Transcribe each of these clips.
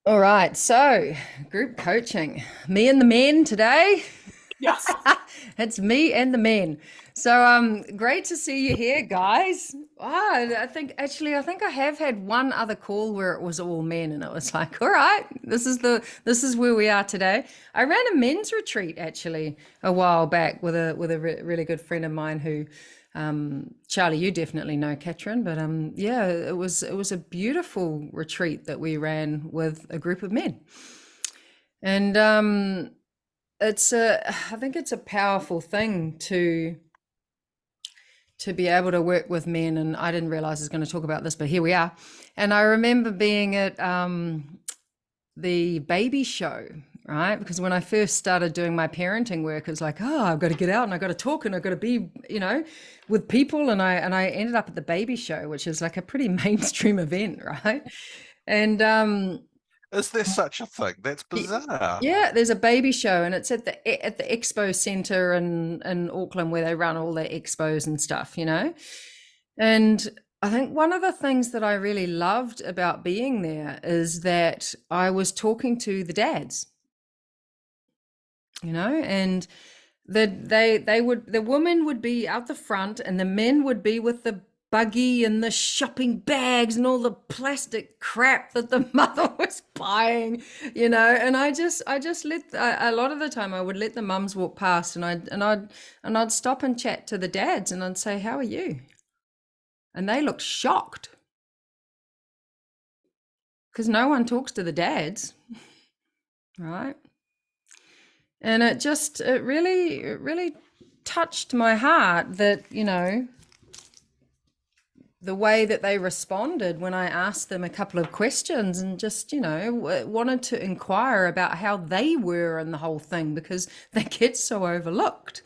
All right, so group coaching. Me and the men today. Yes. It's me and the men. So great to see you here, guys. I think I have had one other call where it was all men and it was like, all right, this is where we are today. I ran a men's retreat actually a while back with a really good friend of mine who Charlie, you definitely know Catherine, but yeah, it was a beautiful retreat that we ran with a group of men. And I think it's a powerful thing to be able to work with men. And I didn't realize I was going to talk about this, but here we are. And I remember being at the baby show, right? Because when I first started doing my parenting work, it was like, oh, I've got to get out and I've got to talk and I've got to be, with people. And I ended up at the baby show, which is like a pretty mainstream event, right? And Is there such a thing? That's bizarre. yeah, there's a baby show, and it's at the Expo Centre in Auckland where they run all their expos and stuff. And I think one of the things that I really loved about being there is that I was talking to the dads, and the women would be out the front and the men would be with the buggy and the shopping bags and all the plastic crap that the mother was buying. And I just let a lot of the time I would let the mums walk past, and I'd stop and chat to the dads, and I'd say, how are you? And they looked shocked because no one talks to the dads, right? And it really touched my heart that the way that they responded when I asked them a couple of questions, and just wanted to inquire about how they were in the whole thing, because they get so overlooked,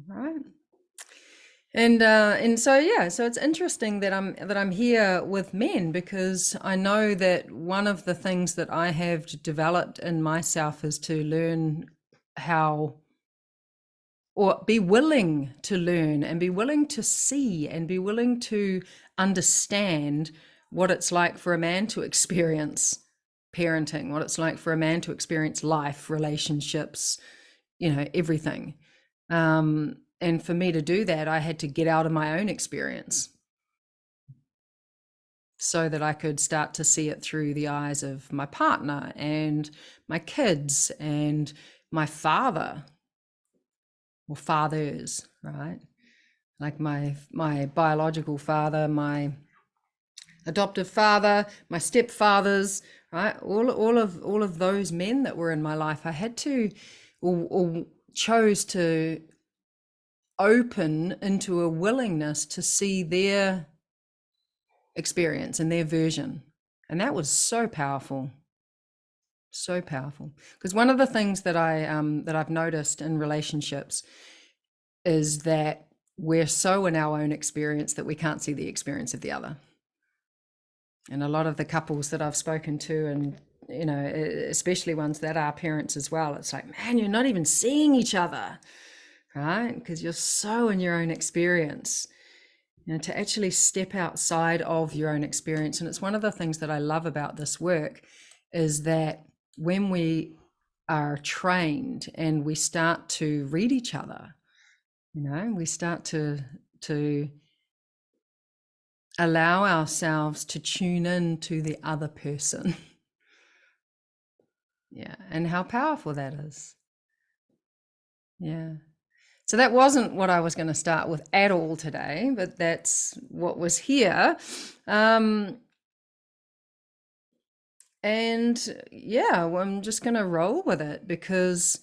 right? And so yeah, so it's interesting that I'm here with men, because I know that one of the things that I have developed in myself is to learn how, or be willing to learn and be willing to see and be willing to understand what it's like for a man to experience parenting, what it's like for a man to experience life, relationships, everything. And for me to do that, I had to get out of my own experience so that I could start to see it through the eyes of my partner and my kids and my father, or fathers, right? Like my biological father, my adoptive father, my stepfathers, right? All of those men that were in my life, I had to, or chose to open into a willingness to see their experience and their version. And that was so powerful. So powerful. Because one of the things that I've noticed in relationships is that we're so in our own experience that we can't see the experience of the other. And a lot of the couples that I've spoken to, and especially ones that are parents as well, it's like, man, you're not even seeing each other, right? Because you're so in your own experience. To actually step outside of your own experience. And it's one of the things that I love about this work, is that when we are trained and we start to read each other, we start to allow ourselves to tune in to the other person. Yeah, and how powerful that is. Yeah. So that wasn't what I was going to start with at all today, but that's what was here. And yeah, well, I'm just going to roll with it, because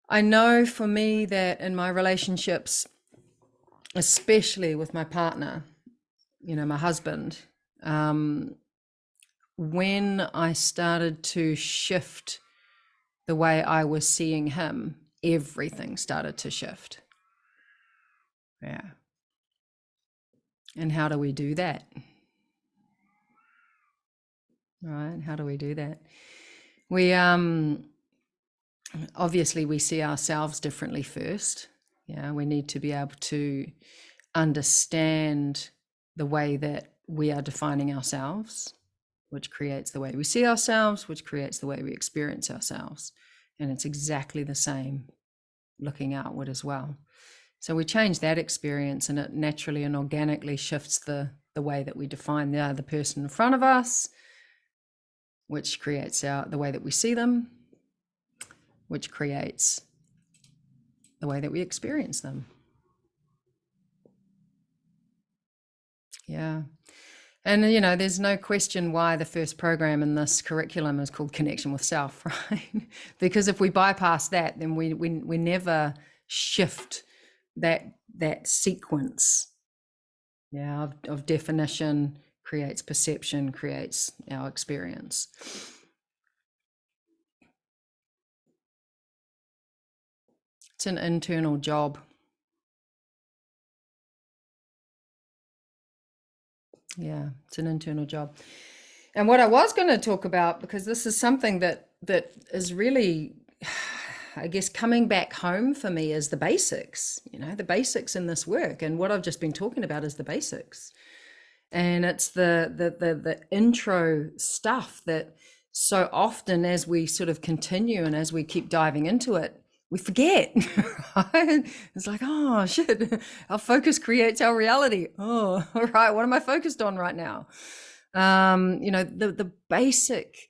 I know for me that in my relationships, especially with my partner, my husband, um, when I started to shift the way I was seeing him, everything started to shift. Yeah. And how do we do that? Right? How do we do that? We obviously we see ourselves differently first. Yeah, we need to be able to understand the way that we are defining ourselves. which creates the way we see ourselves, which creates the way we experience ourselves. And it's exactly the same looking outward as well. So we change that experience, and it naturally and organically shifts the way that we define the other person in front of us, which creates the way that we see them, which creates the way that we experience them. Yeah. And, there's no question why the first program in this curriculum is called Connection with Self, right? Because if we bypass that, then we never shift that sequence, of definition, creates perception, creates our experience. It's an internal job. Yeah, it's an internal job. And what I was going to talk about, because this is something that is really, I guess, coming back home for me, is the basics, the basics in this work. And what I've just been talking about is the basics. And it's the intro stuff that so often, as we sort of continue and as we keep diving into it, we forget, right? It's like, oh shit, our focus creates our reality. Oh, all right, what am I focused on right now? The basic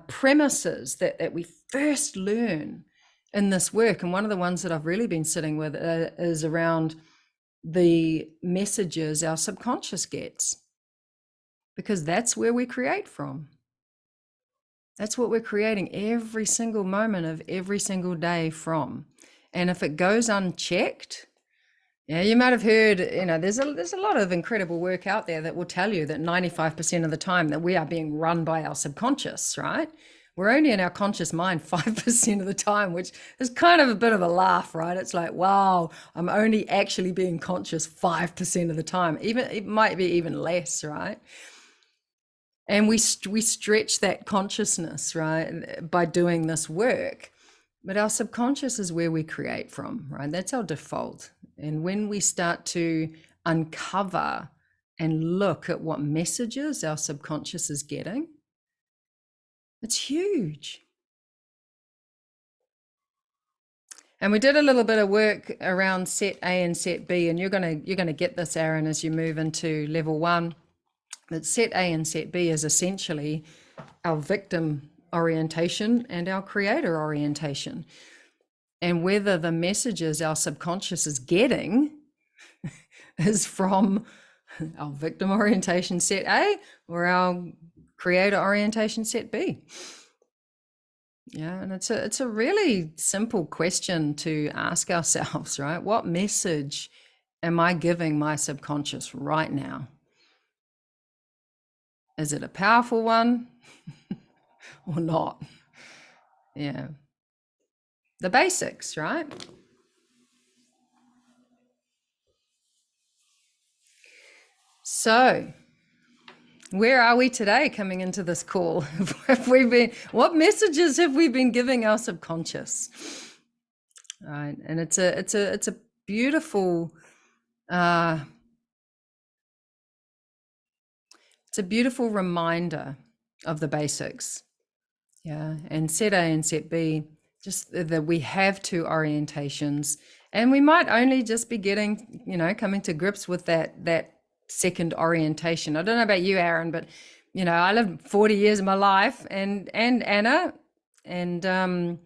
premises that we first learn in this work. And one of the ones that I've really been sitting with is around the messages our subconscious gets, because that's where we create from. That's what we're creating every single moment of every single day from. And if it goes unchecked, you might have heard, there's a lot of incredible work out there that will tell you that 95% of the time that we are being run by our subconscious, right? We're only in our conscious mind 5% of the time, which is kind of a bit of a laugh, right? It's like, wow, I'm only actually being conscious 5% of the time. Even it might be even less, right? And we stretch that consciousness, right, by doing this work. But our subconscious is where we create from, right? That's our default. And when we start to uncover and look at what messages our subconscious is getting, it's huge. And we did a little bit of work around set A and set B, and you're gonna get this, Aaron, as you move into level 1. That set A and set B is essentially our victim orientation and our creator orientation. And whether the messages our subconscious is getting is from our victim orientation set A or our creator orientation set B. Yeah, and it's a really simple question to ask ourselves, right? What message am I giving my subconscious right now? Is it a powerful one or not? Yeah. The basics, right? So, where are we today coming into this call? What messages have we been giving our subconscious? Right. And it's a beautiful reminder of the basics. Yeah. And set A and set B, just that we have two orientations, and we might only just be getting, coming to grips with that second orientation. I don't know about you, Aaron, but I lived 40 years of my life, and Anna, and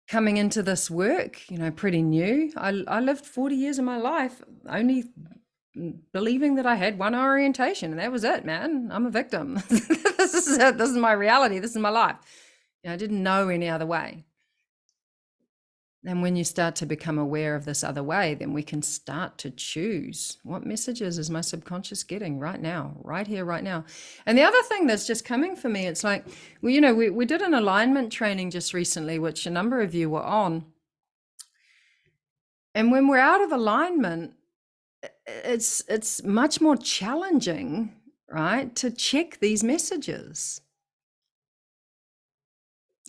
coming into this work, pretty new. I lived 40 years of my life only believing that I had one orientation, and that was it, man. I'm a victim. This is it. This is my reality. This is my life. I didn't know any other way. And when you start to become aware of this other way, then we can start to choose, what messages is my subconscious getting right now, right here, right now. And the other thing that's just coming for me, it's like, we did an alignment training just recently, which a number of you were on. And when we're out of alignment, it's much more challenging, right, to check these messages.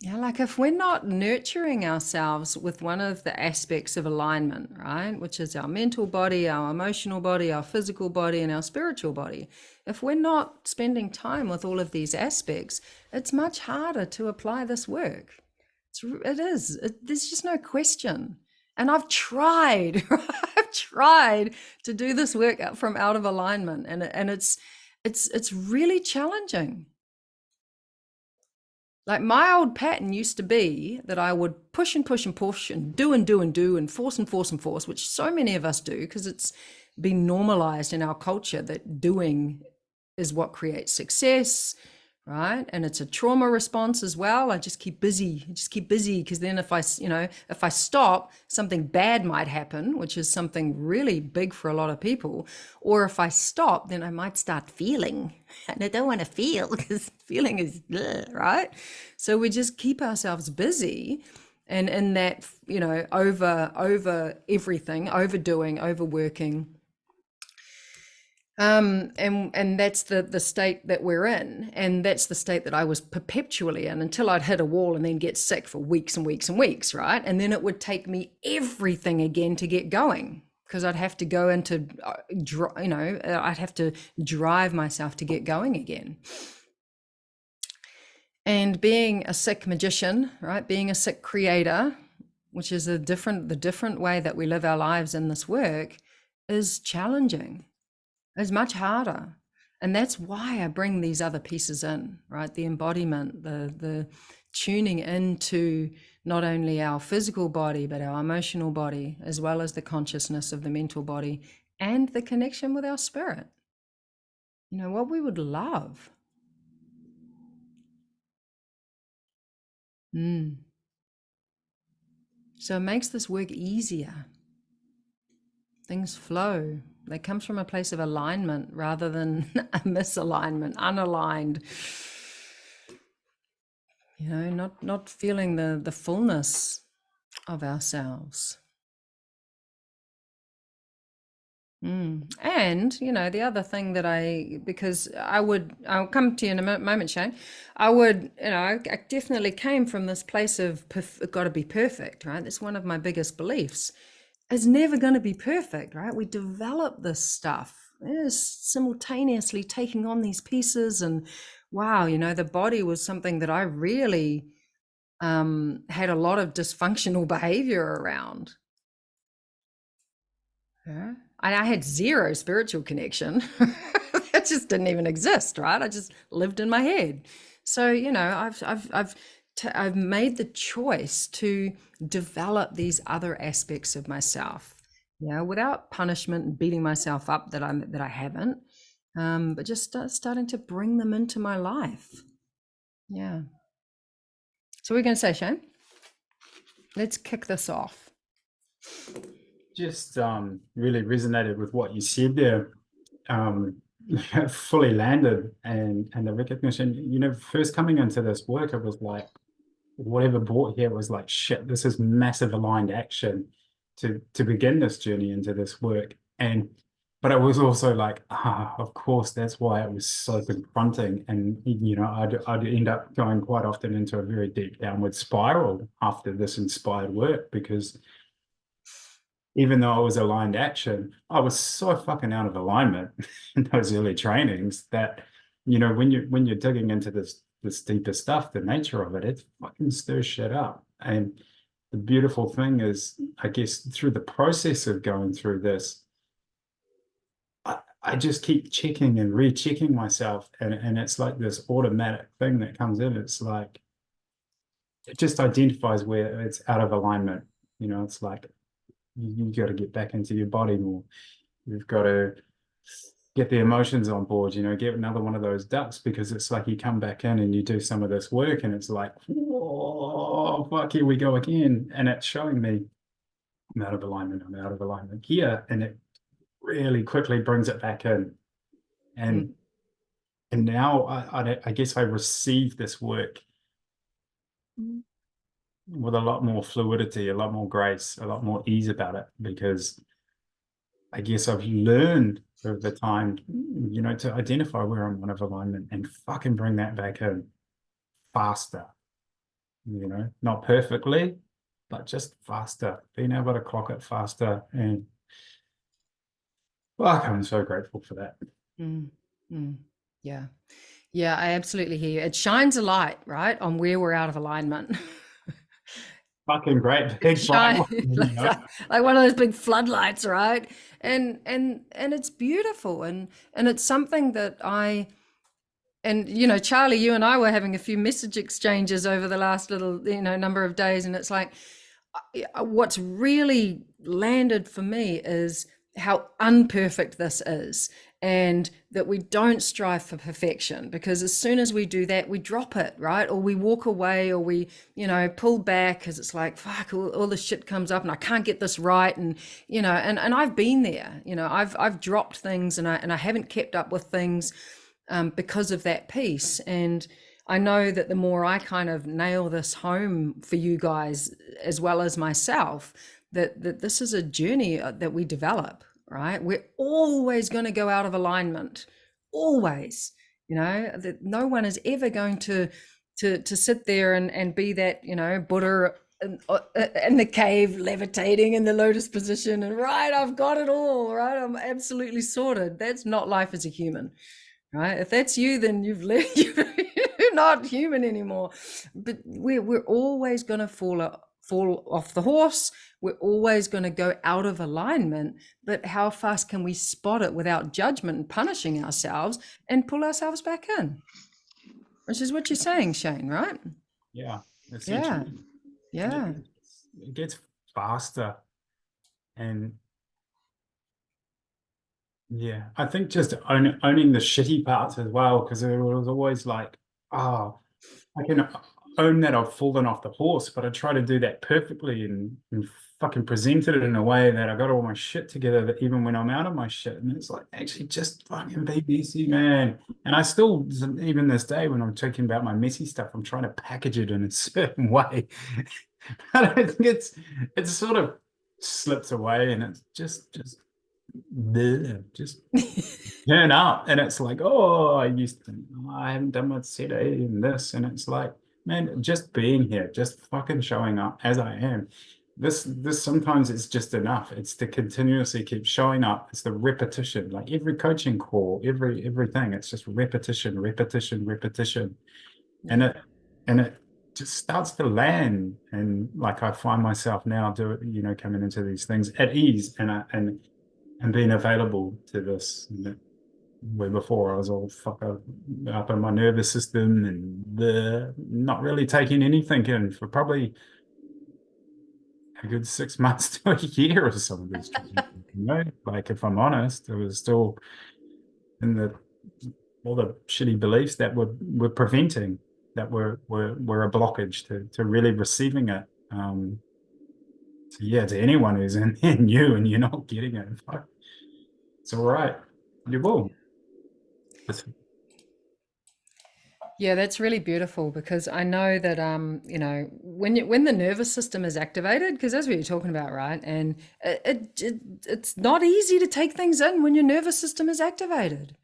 Yeah, like if we're not nurturing ourselves with one of the aspects of alignment, right, which is our mental body, our emotional body, our physical body, and our spiritual body, if we're not spending time with all of these aspects, it's much harder to apply this work. It is. There's just no question. And I've tried, I've tried to do this work from out of alignment, and it's really challenging. Like my old pattern used to be that I would push and push and push and do and do and do and force and force and force, which so many of us do because it's been normalized in our culture that doing is what creates success, right? And it's a trauma response as well. I just keep busy, because then if I stop, something bad might happen, which is something really big for a lot of people. Or if I stop, then I might start feeling, and I don't want to feel because feeling is bleh, right? So we just keep ourselves busy, and in that, over everything, overdoing, overworking, and that's the state that we're in, and that's the state that I was perpetually in until I'd hit a wall and then get sick for weeks and weeks and weeks, right? And then it would take me everything again to get going, because I'd have to go into I'd have to drive myself to get going again. And being a sick magician, right, being a sick creator, which is the different way that we live our lives in this work, is challenging. It's much harder. And that's why I bring these other pieces in, right? The embodiment, the tuning into not only our physical body, but our emotional body, as well as the consciousness of the mental body and the connection with our spirit. What we would love. So it makes this work easier. Things flow. They comes from a place of alignment rather than a misalignment, unaligned. Not feeling the fullness of ourselves. And the other thing that because I'll come to you in a moment, Shane. I definitely came from this place of got to be perfect, right? That's one of my biggest beliefs. It's never going to be perfect, right? We develop this stuff. It's simultaneously taking on these pieces, and wow, the body was something that I really had a lot of dysfunctional behavior around. Yeah. And I had zero spiritual connection. That just didn't even exist, right? I just lived in my head. So, I've made the choice to develop these other aspects of myself, without punishment and beating myself up that I haven't, but just starting to bring them into my life. Yeah. So we're going to say, Shane, let's kick this off. Just really resonated with what you said there. Fully landed, and the recognition, first coming into this work, it was like whatever brought here was like, shit, this is massive aligned action to begin this journey into this work. But it was also like, of course, that's why it was so confronting. And I'd end up going quite often into a very deep downward spiral after this inspired work, because even though I was aligned action, I was so fucking out of alignment in those early trainings that, when you're digging into this deeper stuff, the nature of it fucking stirs shit up. And the beautiful thing is, I guess, through the process of going through this, I just keep checking and rechecking myself, and it's like this automatic thing that comes in. It's like it just identifies where it's out of alignment. It's like you got to get back into your body more. You've got to get the emotions on board, get another one of those ducks, because it's like you come back in and you do some of this work and it's like, whoa, fuck, here we go again. And it's showing me I'm out of alignment here. And it really quickly brings it back in. And now I guess I receive this work with a lot more fluidity, a lot more grace, a lot more ease about it, because I guess I've learned over the time, to identify where I'm out of alignment and fucking bring that back in faster. you know, not perfectly, but just faster, being able to clock it faster. And fuck, I'm so grateful for that. Mm, mm, yeah. Yeah, I absolutely hear you. It shines a light, right, on where we're out of alignment. Fucking great It big bright shines one, you know? like one of those big floodlights, right? And it's beautiful, and it's something that I and you know, Charlie, you and I were having a few message exchanges over the last little, you know, number of days, and it's like what's really landed for me is how unperfect this is, and that we don't strive for perfection, because as soon as we do that, we drop it, right? Or we walk away, or we, you know, pull back, because it's like, fuck, all this shit comes up and I can't get this right. And, you know, and I've been there, you know, I've dropped things, and I haven't kept up with things because of that piece. And I know that the more I kind of nail this home for you guys, as well as myself, that this is a journey that we develop, right? We're always going to go out of alignment, always. You know, that no one is ever going to sit there and be that, you know, Buddha in the cave, levitating in the lotus position, and right, I've got it all, right, I'm absolutely sorted. That's not life as a human, right? If that's you, then you've left. You're not human anymore. But we're always going to fall off the horse. We're always going to go out of alignment. But how fast can we spot it without judgment and punishing ourselves, and pull ourselves back in? Which is what you're saying, Shane, right? Yeah, Yeah, essentially. And yeah. it gets faster. And yeah, I think just owning the shitty parts as well, because it was always like, oh, I can own that I've fallen off the horse, but I try to do that perfectly and fucking present it in a way that I got all my shit together, that even when I'm out of my shit, and it's like, actually just fucking be messy, man. And I still, even this day, when I'm talking about my messy stuff, I'm trying to package it in a certain way. But I think it's sort of slips away, and it's just bleh, just turn up, and it's like, oh, I used to, oh, I haven't done my set A and this, and it's like, man, just being here, just fucking showing up as I am. This sometimes it's just enough. It's to continuously keep showing up. It's the repetition, like every coaching call, everything. It's just repetition, repetition, repetition, and Yeah. it just starts to land. And like I find myself now coming into these things at ease, and being available to this. Where before I was all fuck up in my nervous system, and not really taking anything in for probably a good 6 months to a year of some of these treatments, you know? Like, if I'm honest, it was still in all the shitty beliefs that were preventing, that were a blockage to really receiving it. So yeah, to anyone who's in you and you're not getting it, fuck, it's all right. You will. Yeah, that's really beautiful, because I know that you know, when the nervous system is activated, because that's what you're talking about, right? And it's not easy to take things in when your nervous system is activated.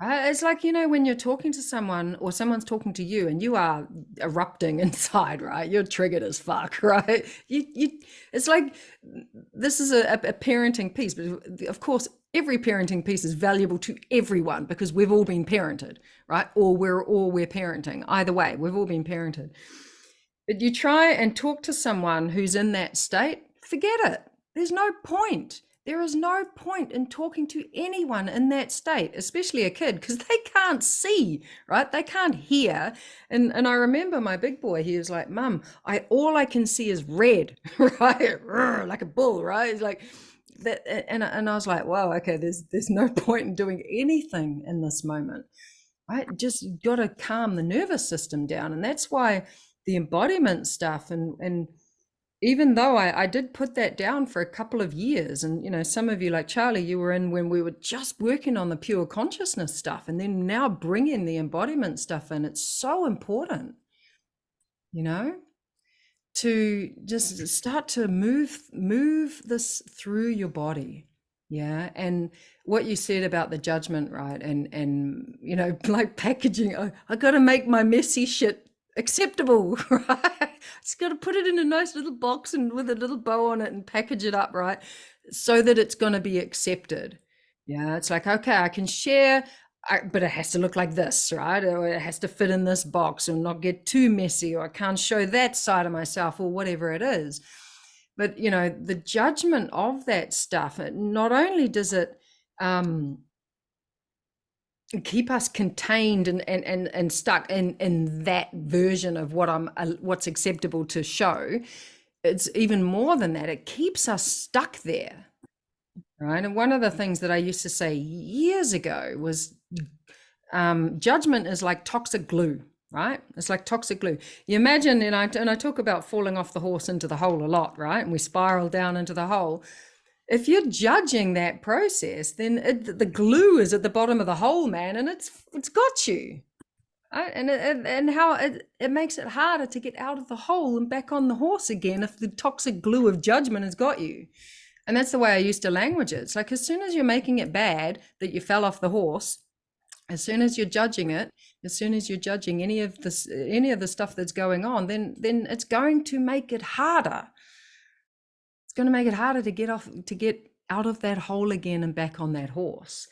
Right? It's like, you know, when you're talking to someone, or someone's talking to you, and you are erupting inside, right? You're triggered as fuck, right? It's like, this is a parenting piece, but of course, every parenting piece is valuable to everyone, because we've all been parented, right? Or we're parenting. Either way, we've all been parented. But you try and talk to someone who's in that state, forget it. There's no point. There is no point in talking to anyone in that state, especially a kid, because they can't see, right? They can't hear. And I remember my big boy, he was like, Mum, all I can see is red, right? Like a bull, right? He's like that, and I was like, wow, okay, there's no point in doing anything in this moment. Right? Just got to calm the nervous system down. And that's why the embodiment stuff, and even though I did put that down for a couple of years, and you know, some of you, like Charlie, you were in when we were just working on the pure consciousness stuff, and then now bringing the embodiment stuff in, it's so important, you know, to just start to move this through your body. Yeah. And what you said about the judgment, right? And you know, like packaging, I got to make my messy shit acceptable, right? Just got to put it in a nice little box and with a little bow on it and package it up, right? So that it's going to be accepted. Yeah, it's like, okay, I can share, but it has to look like this, right? Or it has to fit in this box and not get too messy, or I can't show that side of myself, or whatever it is. But, you know, the judgment of that stuff, not only does it keep us contained and stuck in that version of what's acceptable to show, it's even more than that. It keeps us stuck there, right? And one of the things that I used to say years ago was judgment is like toxic glue, right? It's like toxic glue. You imagine, and I talk about falling off the horse into the hole a lot, right? And we spiral down into the hole. If you're judging that process, then the glue is at the bottom of the hole, man, and it's got you. Right? And how it makes it harder to get out of the hole and back on the horse again if the toxic glue of judgment has got you. And that's the way I used to language it. It's like, as soon as you're making it bad that you fell off the horse, as soon as you're judging it, as soon as you're judging any of the stuff that's going on, then it's going to make it harder. It's going to make it harder to get out of that hole again and back on that horse.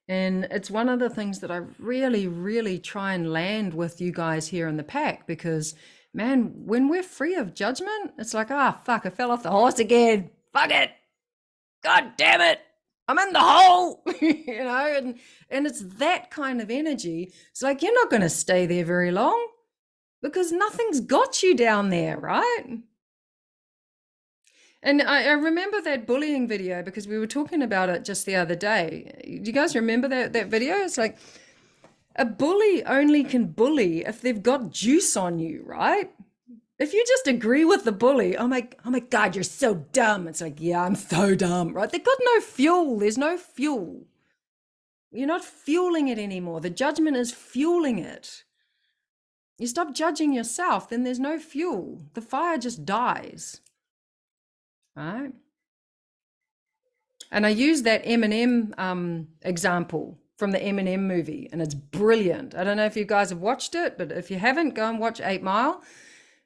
And it's one of the things that I really, really try and land with you guys here in the pack, because, man, when we're free of judgment, it's like, fuck, I fell off the horse again. Fuck it. God damn it. I'm in the hole, you know, and it's that kind of energy. It's like, you're not going to stay there very long because nothing's got you down there, right? And I remember that bullying video because we were talking about it just the other day. Do you guys remember that video? It's like, a bully only can bully if they've got juice on you, right? If you just agree with the bully, oh my God, you're so dumb. It's like, yeah, I'm so dumb, right? They've got no fuel. There's no fuel. You're not fueling it anymore. The judgment is fueling it. You stop judging yourself, then there's no fuel. The fire just dies, right? And I use that Eminem example from the Eminem movie, and it's brilliant. I don't know if you guys have watched it, but if you haven't, go and watch 8 Mile.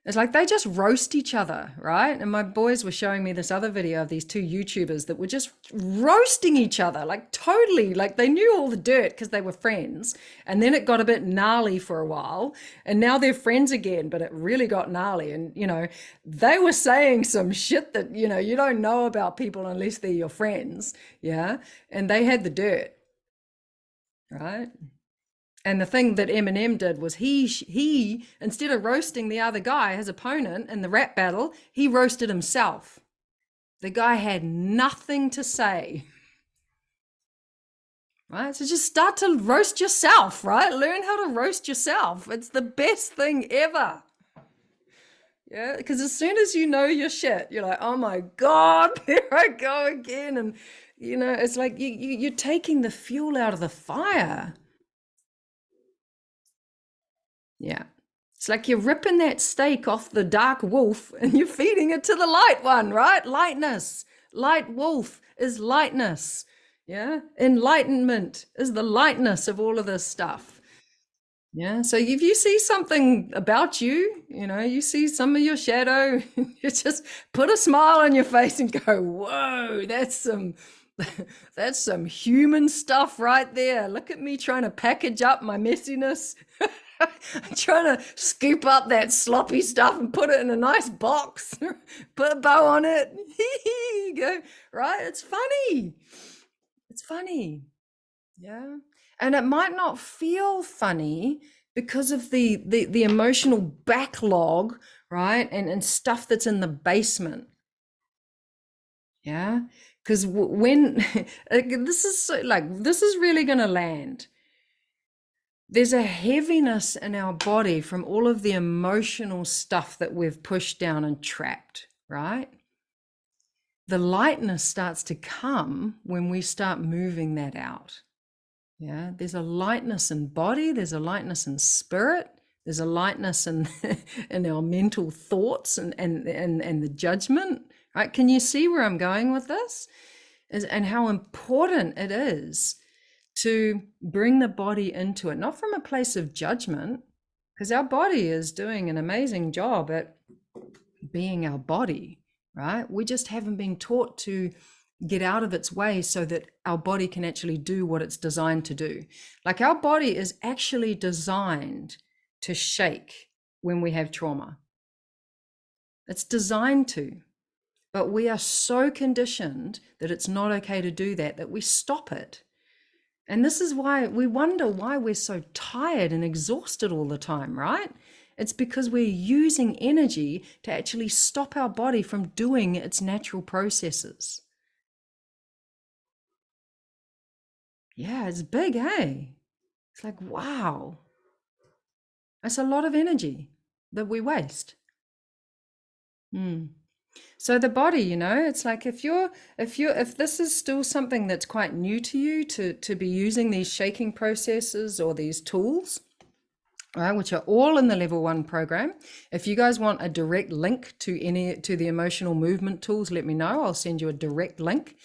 It's like they just roast each other, right? And my boys were showing me this other video of these two YouTubers that were just roasting each other, like totally, like they knew all the dirt because they were friends. And then it got a bit gnarly for a while, and now they're friends again, but it really got gnarly. And, you know, they were saying some shit that, you know, you don't know about people unless they're your friends, yeah? And they had the dirt, right? And the thing that Eminem did was he instead of roasting the other guy, his opponent, in the rap battle, he roasted himself. The guy had nothing to say. Right? So just start to roast yourself, right? Learn how to roast yourself. It's the best thing ever. Yeah, because as soon as you know your shit, you're like, oh my God, there I go again. And, you know, it's like you're taking the fuel out of the fire. Yeah. It's like you're ripping that steak off the dark wolf and you're feeding it to the light one, right? Lightness. Light wolf is lightness. Yeah. Enlightenment is the lightness of all of this stuff. Yeah. So if you see something about you, you know, you see some of your shadow, you just put a smile on your face and go, whoa, that's some human stuff right there. Look at me trying to package up my messiness. I'm trying to scoop up that sloppy stuff and put it in a nice box, put a bow on it. You go, right? It's funny. It's funny. Yeah. And it might not feel funny because of the emotional backlog, right? And stuff that's in the basement. Yeah. Because when this is really going to land. There's a heaviness in our body from all of the emotional stuff that we've pushed down and trapped, right? The lightness starts to come when we start moving that out. Yeah, there's a lightness in body, there's a lightness in spirit, there's a lightness in in our mental thoughts and the judgment, right? Can you see where I'm going with this? And how important it is to bring the body into it, not from a place of judgment, because our body is doing an amazing job at being our body, right? We just haven't been taught to get out of its way so that our body can actually do what it's designed to do. Like our body is actually designed to shake when we have trauma. It's designed to, but we are so conditioned that it's not okay to do that, that we stop it. And this is why we wonder why we're so tired and exhausted all the time, right? It's because we're using energy to actually stop our body from doing its natural processes. Yeah, it's big, hey? It's like, wow. That's a lot of energy that we waste. So the body, you know, it's like if this is still something that's quite new to you to be using these shaking processes or these tools, right, which are all in the level 1 program. If you guys want a direct link to the emotional movement tools, let me know. I'll send you a direct link.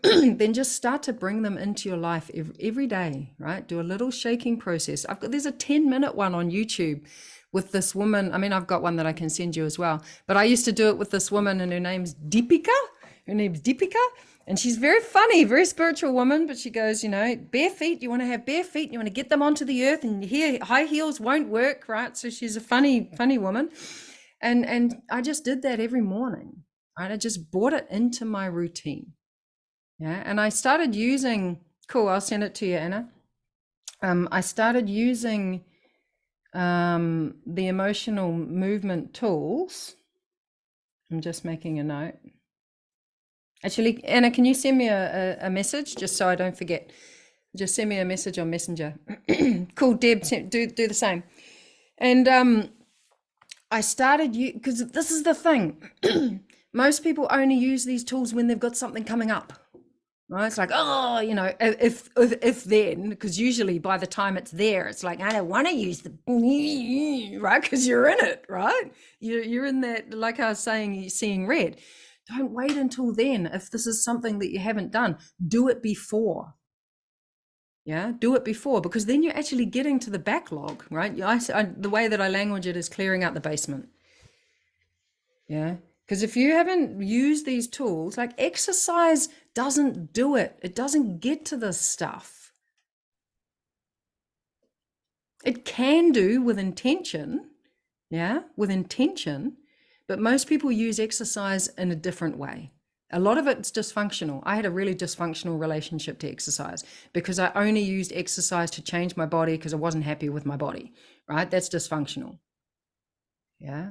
Then just start to bring them into your life every day, right? Do a little shaking process. There's a 10-minute one on YouTube with this woman. I mean, I've got one that I can send you as well, but I used to do it with this woman, and her name's Deepika. And she's very funny, very spiritual woman, but she goes, you know, bare feet, you want to have bare feet, you want to get them onto the earth, and here high heels won't work, right? So she's a funny woman. And I just did that every morning, right? I just brought it into my routine. Yeah. And I started using, cool, I'll send it to you, Anna. I started using the emotional movement tools. I'm just making a note. Actually, Anna, can you send me a message just so I don't forget? Just send me a message on Messenger. Cool, Deb, do the same. And I started, because this is the thing. Most people only use these tools when they've got something coming up. Right? It's like, oh, you know, if then, because usually by the time it's there, it's like, I don't want to use the, right? Because you're in it, right? You're in that, like I was saying, you're seeing red. Don't wait until then. If this is something that you haven't done, do it before. Yeah, do it before, because then you're actually getting to the backlog, right? The way that I language it is clearing out the basement. Yeah, because if you haven't used these tools, like exercise doesn't do it. It doesn't get to this stuff. It can do with intention, yeah, with intention, but most people use exercise in a different way. A lot of it's dysfunctional. I had a really dysfunctional relationship to exercise because I only used exercise to change my body because I wasn't happy with my body, right? That's dysfunctional. Yeah.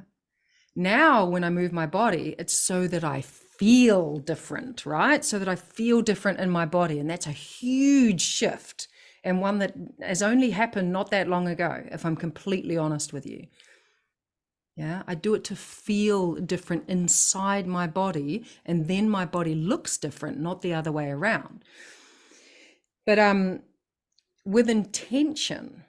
Now, when I move my body, it's so that I feel different, right? So that I feel different in my body. And that's a huge shift, and one that has only happened not that long ago, if I'm completely honest with you. Yeah, I do it to feel different inside my body, and then my body looks different, not the other way around. But with intention,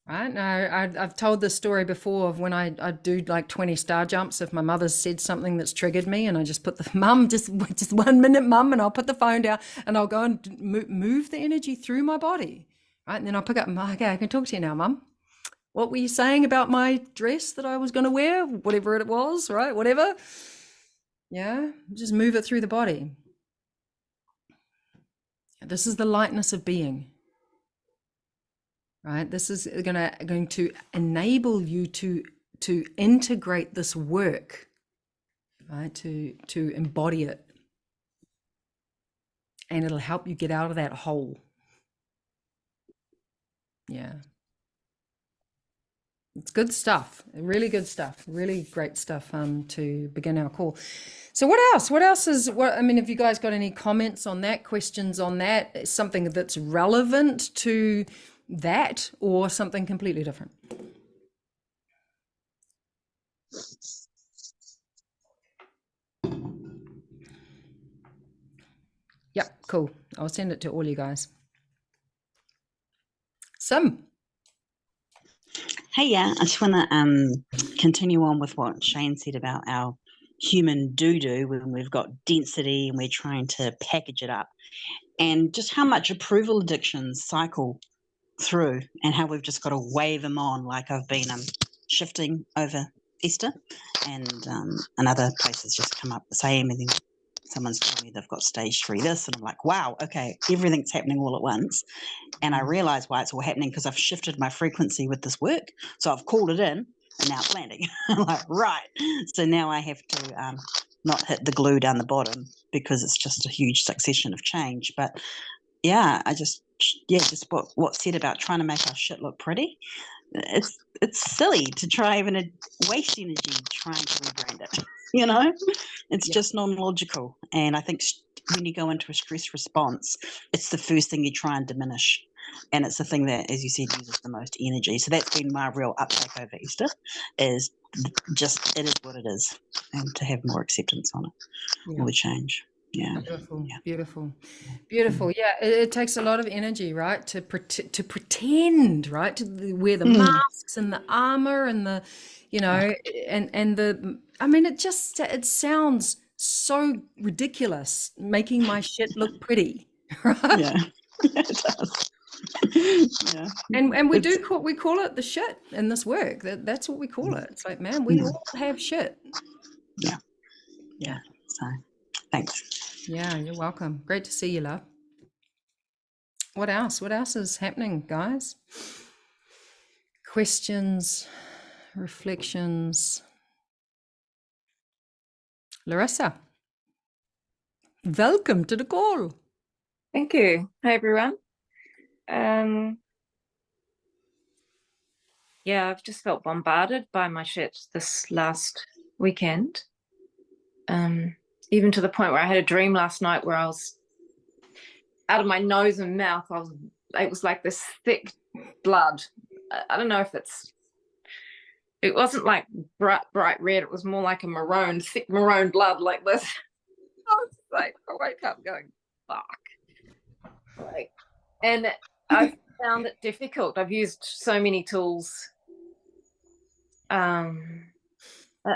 right? Now, I've told this story before of when I do like 20 star jumps. If my mother's said something that's triggered me, and I just put the mum, just 1 minute, mum, and I'll put the phone down and I'll go and move the energy through my body, right? And then I'll pick up, okay, I can talk to you now, mum. What were you saying about my dress that I was going to wear? Whatever it was, right? Whatever. Yeah, just move it through the body. This is the lightness of being. Right, this is going to enable you to integrate this work, right? To embody it, and it'll help you get out of that hole. Yeah, it's good stuff. Really good stuff. Really great stuff. To begin our call. So what else? What else is what? I mean, have you guys got any comments on that? Questions on that? Something that's relevant to that, or something completely different? Yep, cool. I'll send it to all you guys. Sim. Hey, yeah, I just want to continue on with what Shane said about our human doo-doo when we've got density and we're trying to package it up, and just how much approval addictions cycle through, and how we've just got to wave them on. Like I've been shifting over Easter, and other places just come up the same, and then someone's telling me they've got stage 3 this, and I'm like, wow, okay, everything's happening all at once. And I realize why it's all happening, because I've shifted my frequency with this work. So I've called it in, and now it's landing. I'm like, right. So now I have to not hit the glue down the bottom, because it's just a huge succession of change. But yeah, just what's said about trying to make our shit look pretty. It's silly to try even waste energy trying to rebrand it. You know, it's just non-logical. And I think when you go into a stress response, it's the first thing you try and diminish. And it's the thing that, as you said, uses the most energy. So that's been my real uptake over Easter, is just, it is what it is, and to have more acceptance on it, all the change. Yeah. Beautiful. Yeah, it takes a lot of energy, right, to pretend, right, to wear the masks and the armor and the, you know, and the, I mean, it sounds so ridiculous, making my shit look pretty, right? Yeah, it does. Yeah. And we call it the shit in this work. That's what we call it. It's like, man, we all have shit. Yeah. So thanks. Yeah, you're welcome. Great to see you, love. What else is happening, guys? Questions, reflections. Larissa, welcome to the call. Thank you. Hi, everyone. Yeah, I've just felt bombarded by my shit this last weekend. Even to the point where I had a dream last night where I was out of my nose and mouth. It was like this thick blood. I don't know if it wasn't like bright red. It was more like a thick maroon blood like this. I was like, I woke up going, fuck. Like, and I've found it difficult. I've used so many tools.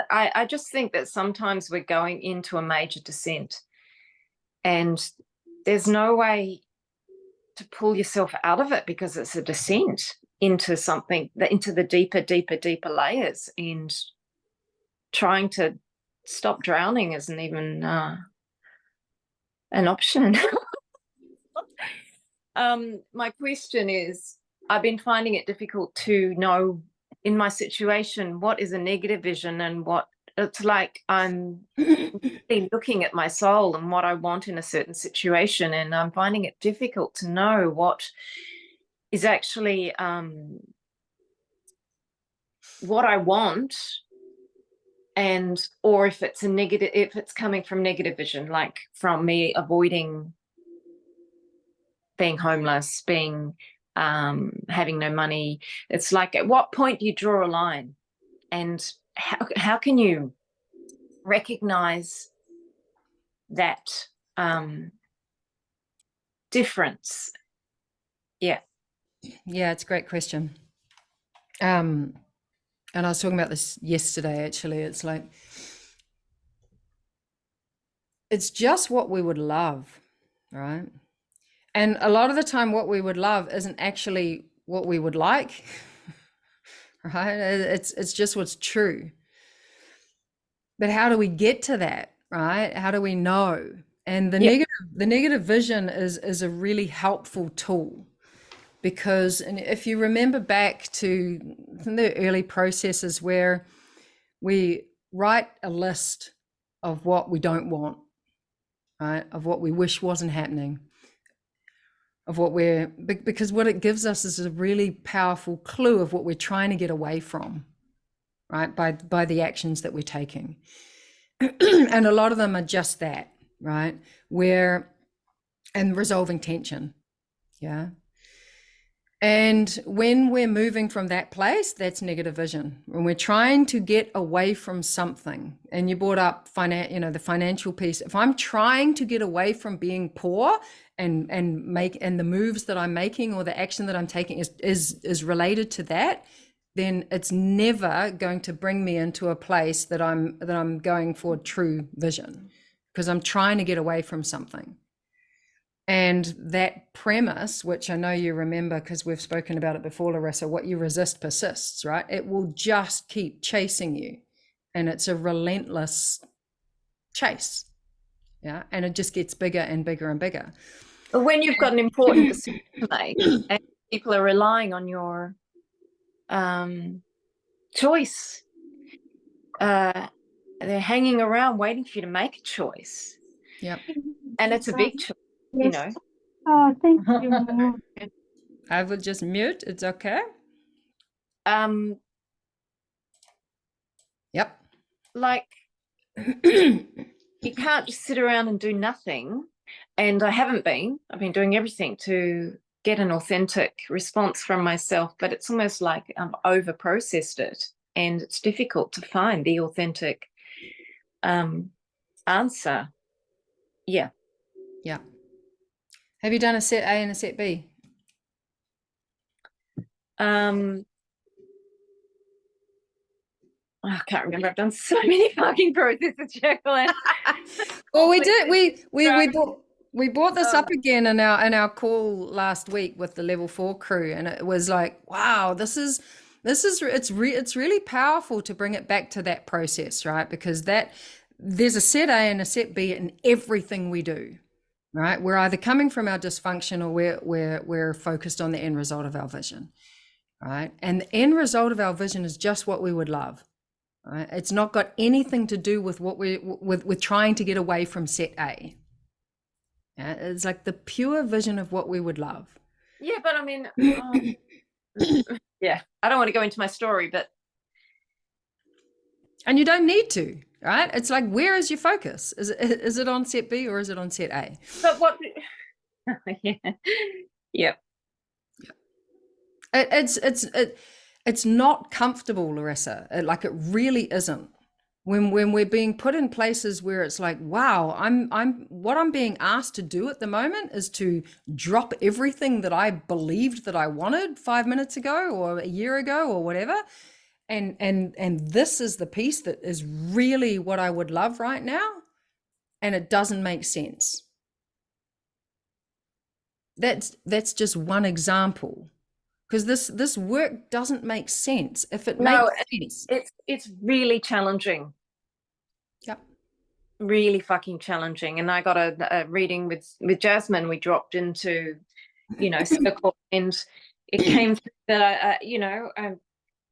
I just think that sometimes we're going into a major descent, and there's no way to pull yourself out of it, because it's a descent into something, into the deeper layers, and trying to stop drowning isn't even an option. My question is, I've been finding it difficult to know in my situation what is a negative vision and what it's like. I'm looking at my soul and what I want in a certain situation, and I'm finding it difficult to know what is actually what I want, and or if it's coming from negative vision, like from me avoiding being homeless, having no money. It's like, at what point do you draw a line, and how can you recognize that difference? Yeah, it's a great question. And I was talking about this yesterday, actually. It's like, it's just what we would love, right? And a lot of the time what we would love isn't actually what we would like, right? It's just what's true. But how do we get to that, right? How do we know? And the negative vision is a really helpful tool, because, and if you remember back to the early processes where we write a list of what we don't want, right? Of what we wish wasn't happening, because what it gives us is a really powerful clue of what we're trying to get away from, right? By the actions that we're taking. And a lot of them are just that, right? And resolving tension. Yeah. And when we're moving from that place, that's negative vision. When we're trying to get away from something, and you brought up the financial piece. If I'm trying to get away from being poor and the moves that I'm making or the action that I'm taking is related to that, then it's never going to bring me into a place that I'm going for true vision, because I'm trying to get away from something. And that premise, which I know you remember because we've spoken about it before, Larissa, what you resist persists, right? It will just keep chasing you. And it's a relentless chase. Yeah. And it just gets bigger and bigger and bigger. But when you've got an important decision to make and people are relying on your choice, they're hanging around waiting for you to make a choice. Yep. And it's a big choice, you know. Oh, thank you. I will just mute. It's okay. Yep. Like, you can't just sit around and do nothing. And I haven't been. I've been doing everything to get an authentic response from myself, but it's almost like I've over processed it, and it's difficult to find the authentic answer. Yeah. Yeah. Have you done a set A and a set B? I can't remember. I've done so many fucking processes, Jacqueline. Well, we did. We brought this up again in our call last week with the level 4 crew, and it was like, wow, it's really powerful to bring it back to that process, right? Because there's a set A and a set B in everything we do, right? We're either coming from our dysfunction or we're focused on the end result of our vision, right? And the end result of our vision is just what we would love. Right? It's not got anything to do with what with trying to get away from set A. Yeah, it's like the pure vision of what we would love. Yeah, but I mean, yeah, I don't want to go into my story, but and you don't need to, right? It's like, where is your focus? Is it on set B or is it on set A? But what? Yeah. It's not comfortable, Larissa. Like it really isn't. When we're being put in places where it's like, wow, what I'm being asked to do at the moment is to drop everything that I believed that I wanted 5 minutes ago or a year ago or whatever. And this is the piece that is really what I would love right now. And it doesn't make sense. That's just one example. Because this work doesn't make sense. If it makes sense, it's really challenging. Yep. Really fucking challenging. And I got a reading with Jasmine. We dropped into, circle, and it came that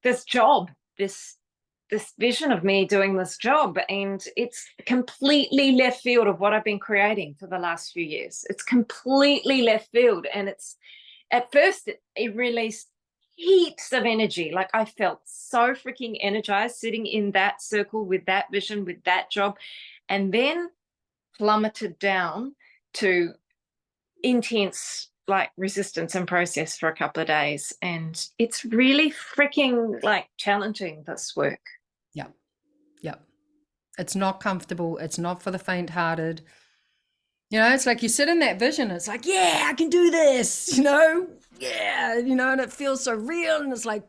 this job, this vision of me doing this job, and it's completely left field of what I've been creating for the last few years. It's completely left field, and it's. At first, it released heaps of energy. Like I felt so freaking energized sitting in that circle with that vision, with that job, and then plummeted down to intense like resistance and process for a couple of days. And it's really freaking like challenging, this work. Yep. It's not comfortable. It's not for the faint-hearted. It's like you sit in that vision, it's like, yeah, I can do this, yeah, and it feels so real, and it's like,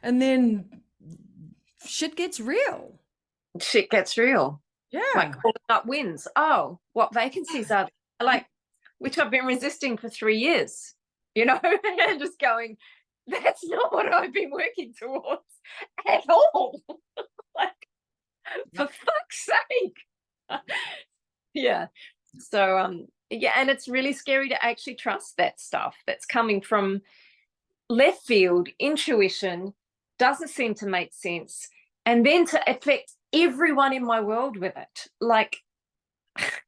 and then shit gets real. Yeah. Like calling up wins. Oh, what vacancies are there? Like, which I've been resisting for 3 years, and just going, that's not what I've been working towards at all. Like, for fuck's sake. Yeah. So, and it's really scary to actually trust that stuff that's coming from left field, intuition, doesn't seem to make sense, and then to affect everyone in my world with it. Like, fuck.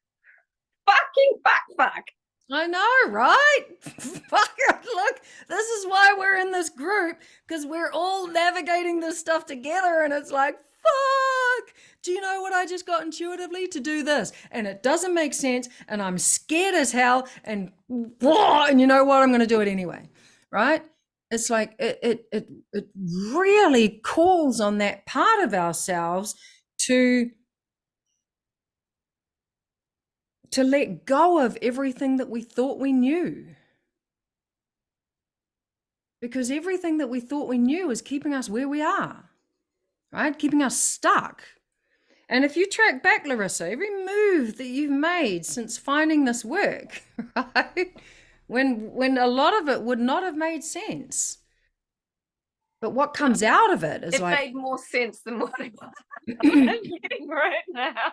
I know, right? Look, this is why we're in this group, because we're all navigating this stuff together, and it's like, fuck, do you know what I just got intuitively to do this? And it doesn't make sense, and I'm scared as hell, and you know what? I'm going to do it anyway, right? It's like it really calls on that part of ourselves to let go of everything that we thought we knew. Because everything that we thought we knew is keeping us where we are, right? Keeping us stuck. And if you track back, Larissa, every move that you've made since finding this work, right? When a lot of it would not have made sense. But what comes out of it is It like, made more sense than what I'm getting right now.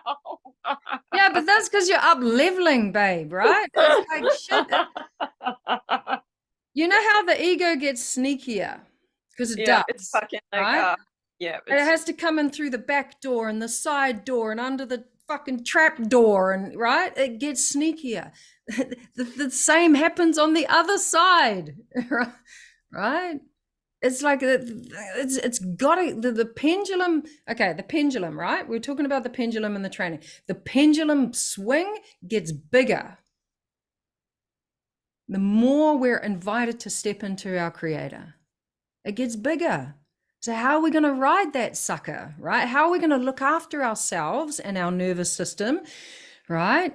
yeah, but that's because you're up leveling, babe, right? It's like shit. You know how the ego gets sneakier? Because it Yeah, does, it's fucking like, right? yeah. And it has to come in through the back door and the side door and under the fucking trap door, and right, it gets sneakier. The same happens on the other side, right? It's like it's got to the pendulum. Okay, the pendulum, right? We're talking about the pendulum and the training. The pendulum swing gets bigger the more we're invited to step into our creator. It gets bigger. So how are we going to ride that sucker, right? How are we going to look after ourselves and our nervous system, right?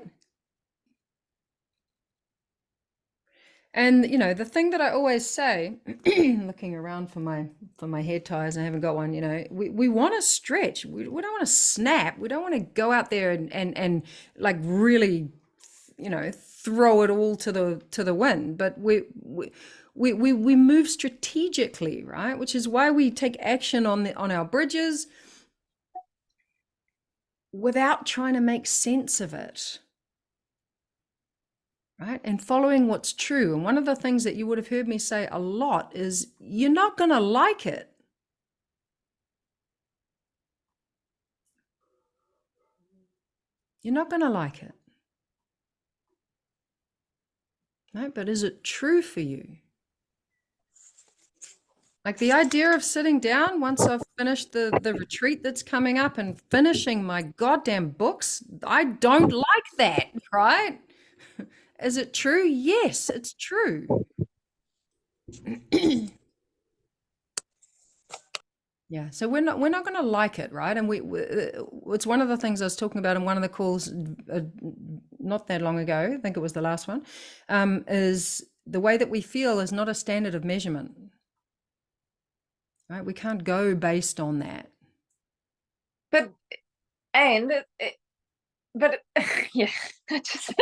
And you know, the thing that I always say, looking around for my hair ties, I haven't got one, you know, we want to stretch. We don't want to snap. We don't want to go out there and like really, you know, throw it all to the wind. But we move strategically, right? Which is why we take action on our bridges without trying to make sense of it. Right? And following what's true. And one of the things that you would have heard me say a lot is you're not going to like it. You're not going to like it. Right? But is it true for you? Like the idea of sitting down once I've finished the retreat that's coming up and finishing my goddamn books, I don't like that, right? Is it true? Yes, it's true. Yeah, so we're not going to like it, right? And it's one of the things I was talking about in one of the calls not that long ago. I think it was the last one. Is the way that we feel is not a standard of measurement, right? We can't go based on that. But yeah, I just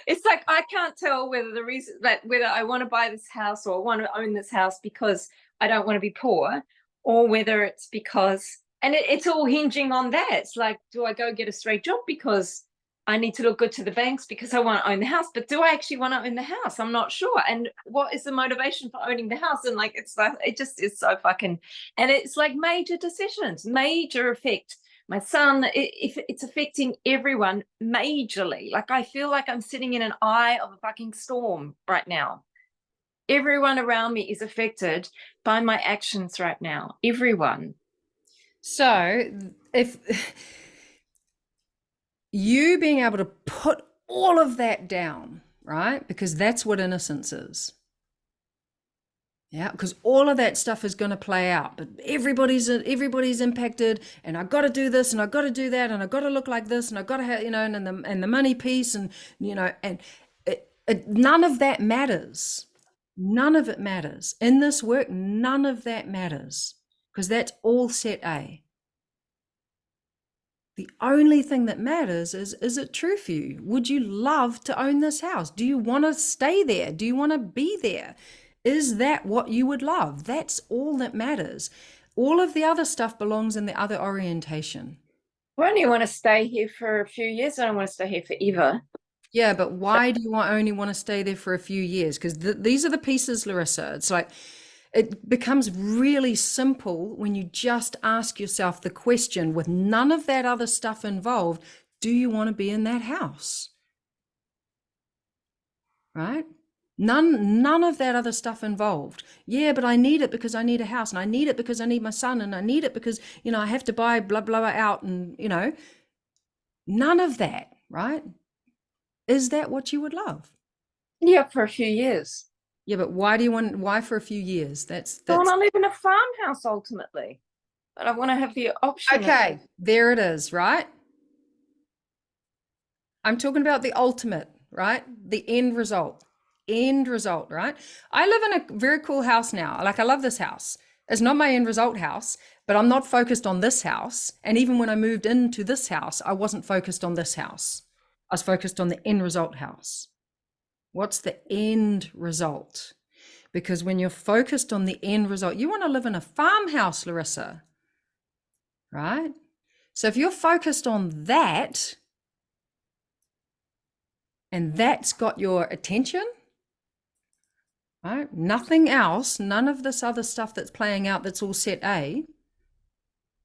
it's like I can't tell whether the reason that whether I want to buy this house or want to own this house because I don't want to be poor, or whether it's because, and it's all hinging on that. It's like, do I go get a straight job because I need to look good to the banks because I want to own the house? But do I actually want to own the house? I'm not sure. And what is the motivation for owning the house? And like, it's like, it just is so fucking, and it's like major decisions, major effect. My son, if it's affecting everyone majorly. Like I feel like I'm sitting in an eye of a fucking storm right now. Everyone around me is affected by my actions right now. Everyone. So if you being able to put all of that down, right? Because that's what innocence is. Yeah, because all of that stuff is going to play out, but everybody's impacted, and I got to do this, and I got to do that, and I got to look like this, and I got to have, you know, and the money piece, and you know, and none of that matters. None of it matters in this work. None of that matters because that's all set A. The only thing that matters is it true for you? Would you love to own this house? Do you want to stay there? Do you want to be there? Is that what you would love? That's all that matters. All of the other stuff belongs in the other orientation. I only want to stay here for a few years. I don't want to stay here forever. Yeah, but why do you only want to stay there for a few years? Because these are the pieces, Larissa. It's like it becomes really simple when you just ask yourself the question with none of that other stuff involved. Do you want to be in that house? Right? None of that other stuff involved. Yeah, but I need it because I need a house, and I need it because I need my son, and I need it because, you know, I have to buy blah, blah, blah out, and, you know, none of that, right? Is that what you would love? Yeah, for a few years. Yeah, but why for a few years? That's I want to live in a farmhouse ultimately, but I want to have the option. Okay, there it is, right? I'm talking about the ultimate, right? The end result, right? I live in a very cool house now. Like, I love this house. It's not my end result house, but I'm not focused on this house. And even when I moved into this house, I wasn't focused on this house. I was focused on the end result house. What's the end result? Because when you're focused on the end result, you want to live in a farmhouse, Larissa, right? So if you're focused on that, and that's got your attention, right? Nothing else, none of this other stuff that's playing out that's all set A.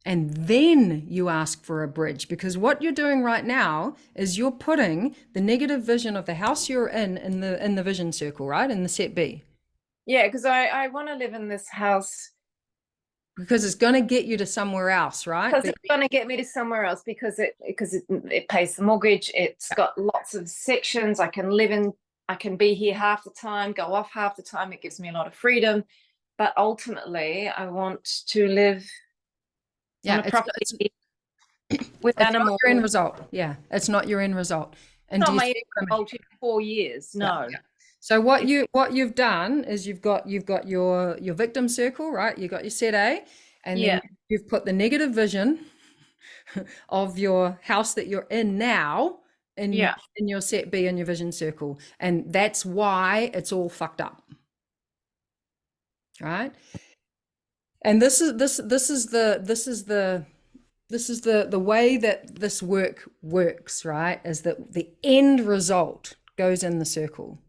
And then you ask for a bridge, because what you're doing right now is you're putting the negative vision of the house you're in the vision circle, right? In the set B. Yeah, because I want to live in this house Because it's going to get you to somewhere else, right? because it's going to get me to somewhere else because it pays the mortgage. It's got lots of sections. I can live in. I can be here half the time, go off half the time. It gives me a lot of freedom. But ultimately, I want to live on a property with animals. Not your end result. Yeah, it's not your end result. And Not do you my see end result in 4 years. No. Yeah. So what you've done is you've got your victim circle, right? You've got your set A, and then you've put the negative vision of your house that you're in now in your set B in your vision circle, and that's why it's all fucked up, right? And this is the way that this work works, right? Is that the end result goes in the circle.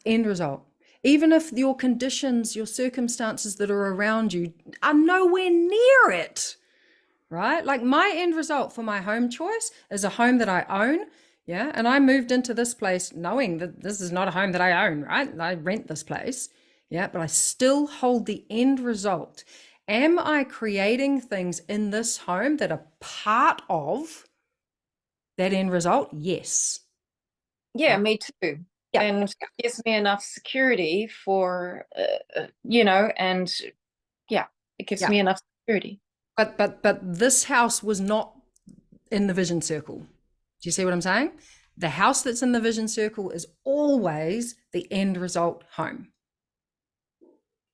End result. Even if your conditions, your circumstances that are around you are nowhere near it, right? Like my end result for my home choice is a home that I own. Yeah. And I moved into this place knowing that this is not a home that I own, right? I rent this place. Yeah. But I still hold the end result. Am I creating things in this home that are part of that end result? Yes. Yeah, me too. Yeah. And it gives me enough security for, and it gives me enough security. But this house was not in the vision circle. Do you see what I'm saying? The house that's in the vision circle is always the end result home.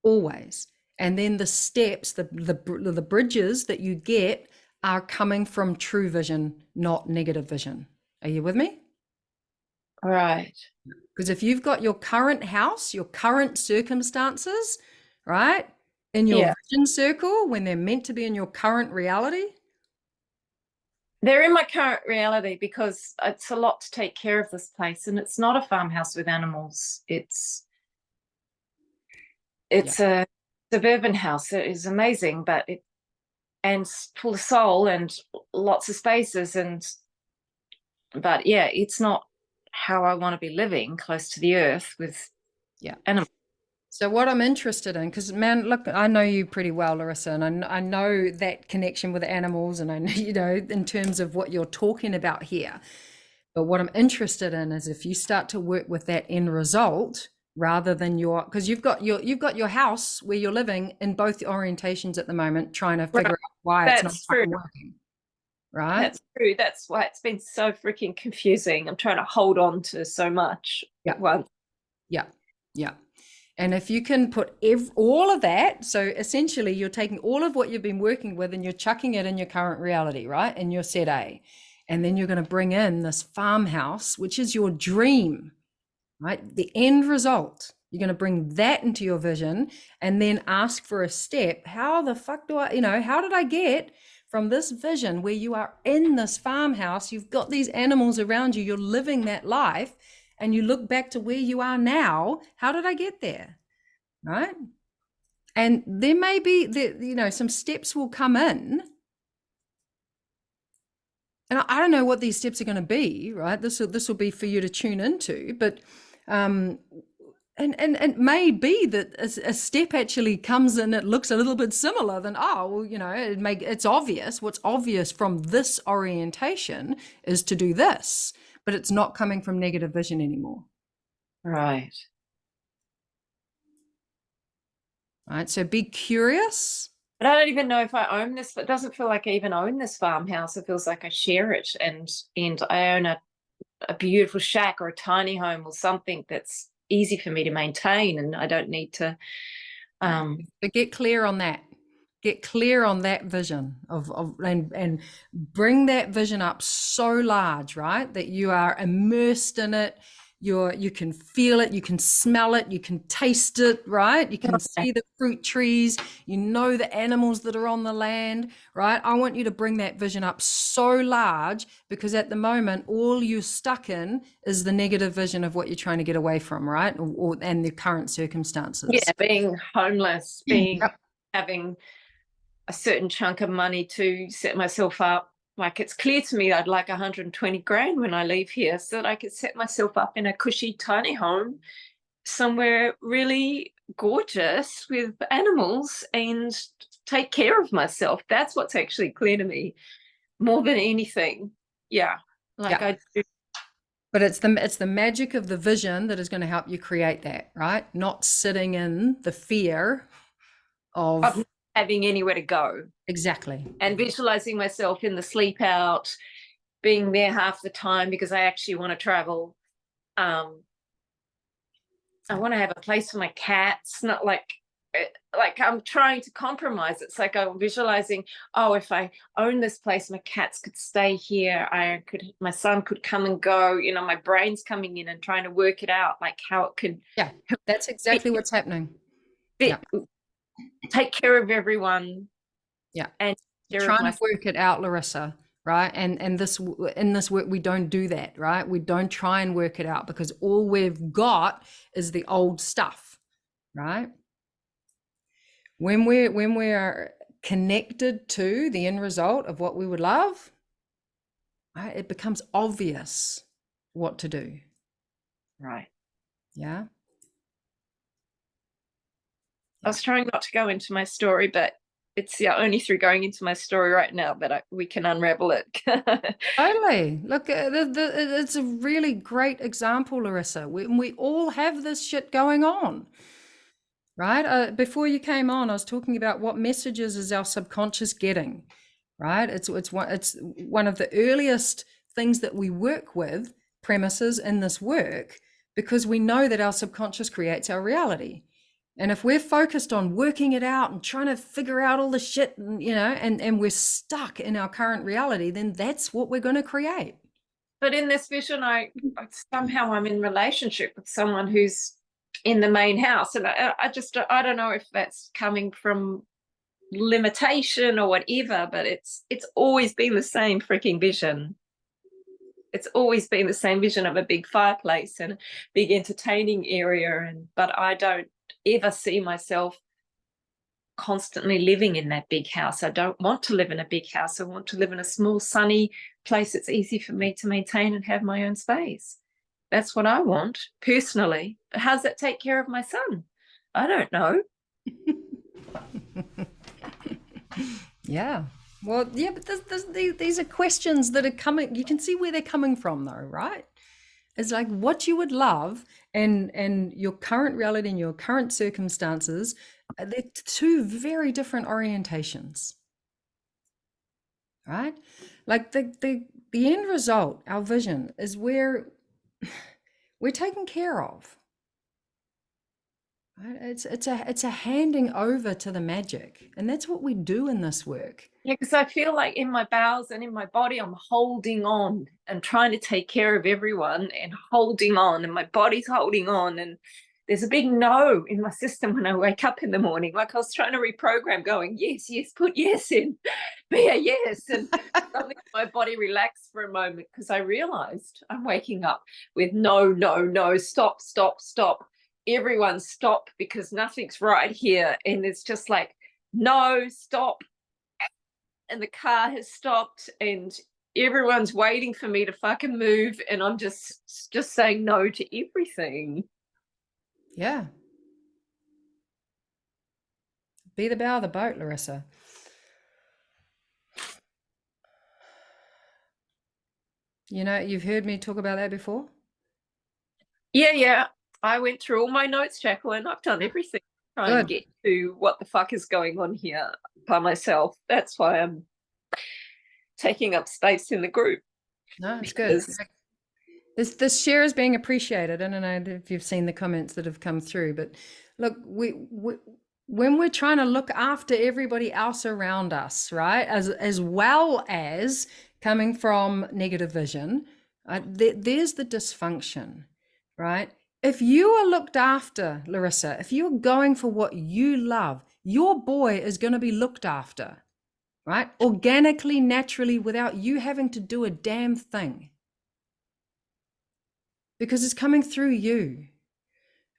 Always. And then the steps, the bridges that you get are coming from true vision, not negative vision. Are you with me? Right. Because if you've got your current house, your current circumstances, right, in your vision circle, when they're meant to be in your current reality. They're in my current reality because it's a lot to take care of this place. And it's not a farmhouse with animals. It's a suburban house. It is amazing, but and full of soul and lots of spaces. But it's not how I want to be living close to the earth with animals. So what I'm interested in, because man, look, I know you pretty well, Larissa, and I know that connection with animals, and I know, in terms of what you're talking about here. But what I'm interested in is if you start to work with that end result rather than because you've got your house where you're living in both orientations at the moment, trying to figure out why it's not fucking working. Right? That's true. That's why it's been so freaking confusing. I'm trying to hold on to so much at once. Yeah. And if you can put all of that, so essentially you're taking all of what you've been working with and you're chucking it in your current reality, right? In your set A. And then you're going to bring in this farmhouse, which is your dream, right? The end result. You're going to bring that into your vision and then ask for a step. How the fuck do I, how did I get from this vision where you are in this farmhouse, you've got these animals around you, you're living that life, and you look back to where you are now, how did I get there, right? And there may be, some steps will come in. And I don't know what these steps are going to be, right? This will be for you to tune into, but and it may be that a step actually comes in, it looks a little bit similar than, it's obvious. What's obvious from this orientation is to do this, but it's not coming from negative vision anymore. Right. Right. So be curious. But I don't even know if I own this. It doesn't feel like I even own this farmhouse. It feels like I share it, and I own a beautiful shack or a tiny home or something that's easy for me to maintain, and I don't need to But get clear on that. Get clear on that vision and bring that vision up so large, right? That you are immersed in it. You can feel it, you can smell it, you can taste it, right? You can see the fruit trees, you know the animals that are on the land, right? I want you to bring that vision up so large, because at the moment, all you're stuck in is the negative vision of what you're trying to get away from, right? And the current circumstances. Yeah, being homeless, having a certain chunk of money to set myself up. Like, it's clear to me I'd like 120 grand when I leave here, so that I could set myself up in a cushy tiny home somewhere really gorgeous with animals and take care of myself. That's what's actually clear to me more than anything. Yeah. Like, I do. But it's the magic of the vision that is going to help you create that, right? Not sitting in the fear of having anywhere to go. Exactly. And visualizing myself in the sleep out, being there half the time because I actually want to travel. I want to have a place for my cats, not like I'm trying to compromise. It's like I'm visualizing, oh, if I own this place, my cats could stay here. My son could come and go, you know, my brain's coming in and trying to work it out, like how it could. Yeah, that's exactly what's happening. Take care of everyone. Yeah. And trying to work it out, Larissa, right? And in this work, we don't do that, right? We don't try and work it out, because all we've got is the old stuff, right? When we're connected to the end result of what we would love, right, it becomes obvious what to do. Right. Yeah. I was trying not to go into my story, but it's only through going into my story right now that we can unravel it. Totally. Look, it's a really great example, Larissa. We all have this shit going on, right? Before you came on, I was talking about what messages is our subconscious getting, right? It's one of the earliest things that we work with, premises in this work, because we know that our subconscious creates our reality. And if we're focused on working it out and trying to figure out all the shit, you know, and we're stuck in our current reality, then that's what we're going to create. But in this vision, somehow I'm in relationship with someone who's in the main house. And I don't know if that's coming from limitation or whatever, but it's always been the same freaking vision. It's always been the same vision of a big fireplace and a big entertaining area. But I don't ever see myself constantly living in that big house. I don't want to live in a big house. I want to live in a small, sunny place that's easy for me to maintain and have my own space. That's what I want personally. But how does that take care of my son? I don't know. Yeah. Well, yeah, but these are questions that are coming. You can see where they're coming from, though, right? It's like what you would love and your current reality and your current circumstances, they're two very different orientations, right? Like the end result, our vision, is where we're taken care of. Right? It's a handing over to the magic, and that's what we do in this work. Yeah, because I feel like in my bowels and in my body, I'm holding on and trying to take care of everyone and holding on, and my body's holding on. And there's a big no in my system when I wake up in the morning. Like I was trying to reprogram, going, yes, put yes in, be a yes. And suddenly my body relaxed for a moment because I realized I'm waking up with no, stop. Everyone stop, because nothing's right here. And it's just like, no, stop. And the car has stopped and everyone's waiting for me to fucking move, and I'm just saying no to everything. Yeah. Be the bow of the boat, Larissa. You know, you've heard me talk about that before? Yeah. I went through all my notes, Jacqueline. I've done everything to try and get to what the fuck is going on here by myself. That's why I'm taking up space in the group. No, it's good. This share is being appreciated. I don't know if you've seen the comments that have come through, but look, when we're trying to look after everybody else around us, right, as well as coming from negative vision, there's the dysfunction, right? If you are looked after, Larissa, if you're going for what you love, your boy is going to be looked after, right? Organically, naturally, without you having to do a damn thing. Because it's coming through you.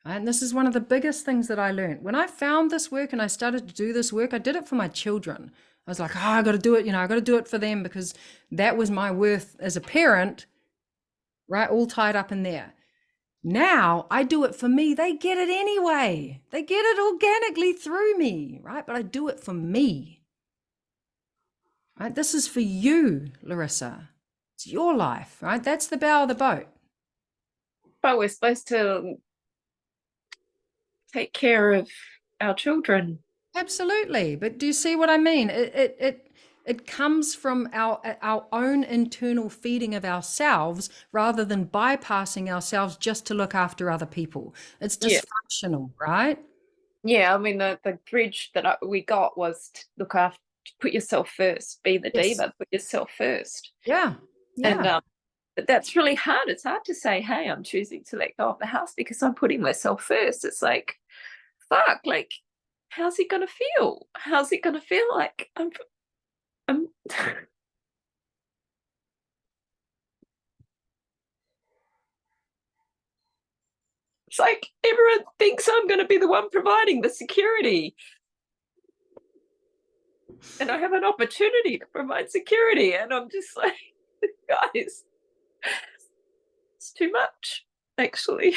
Right? And this is one of the biggest things that I learned. When I found this work and I started to do this work, I did it for my children. I was like, oh, I got to do it. I got to do it for them because that was my worth as a parent, right? All tied up in there. Now I do it for me. They get it anyway. They get it organically through me, right? But I do it for me, right? This is for you, Larissa. It's your life, right? That's the bow of the boat. But we're supposed to take care of our children. Absolutely. But do you see what I mean? It comes from our own internal feeding of ourselves rather than bypassing ourselves just to look after other people. It's Yeah. dysfunctional, right? Yeah, I mean the bridge that we got was to look after, put yourself first, be the Yes. diva, put yourself first. Yeah. And Yeah. but that's really hard. It's hard to say, hey, I'm choosing to let go of the house because I'm putting myself first. It's like, fuck, like, how's it gonna feel? How's it gonna feel like I'm it's like everyone thinks I'm gonna be the one providing the security. And I have an opportunity to provide security, and I'm just like, guys, it's too much, actually.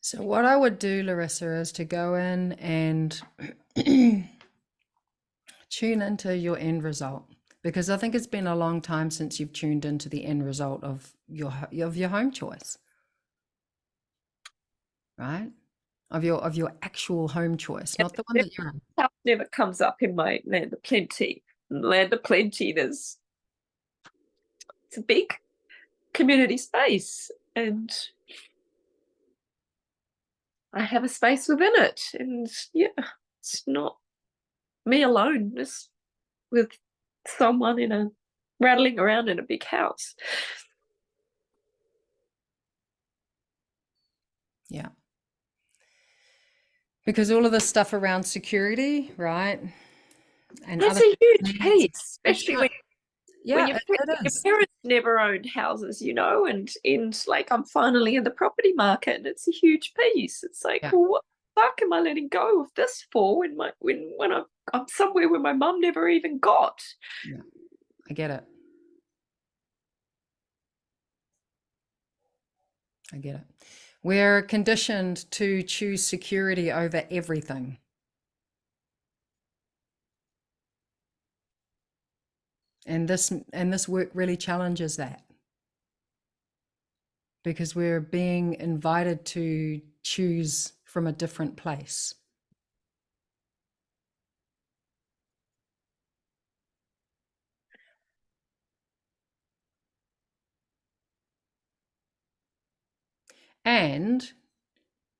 So what I would do, Larissa, is to go in and tune into your end result, because I think it's been a long time since you've tuned into the end result of your home choice, right? Of your actual home choice, not the one that you're in. House never comes up in my land of plenty. In the land of plenty, it's a big community space, and I have a space within it. And yeah, it's not me alone. It's with someone rattling around in a big house. Yeah. Because all of this stuff around security, right? And That's other a huge needs, piece, especially when yeah, your it is. parents never owned houses, and like I'm finally in the property market, and it's a huge piece. It's like, Yeah. well, what the fuck am I letting go of this for when I'm somewhere where my mum never even got? Yeah, I get it. I get it. We're conditioned to choose security over everything. And this work really challenges that, because we're being invited to choose from a different place. And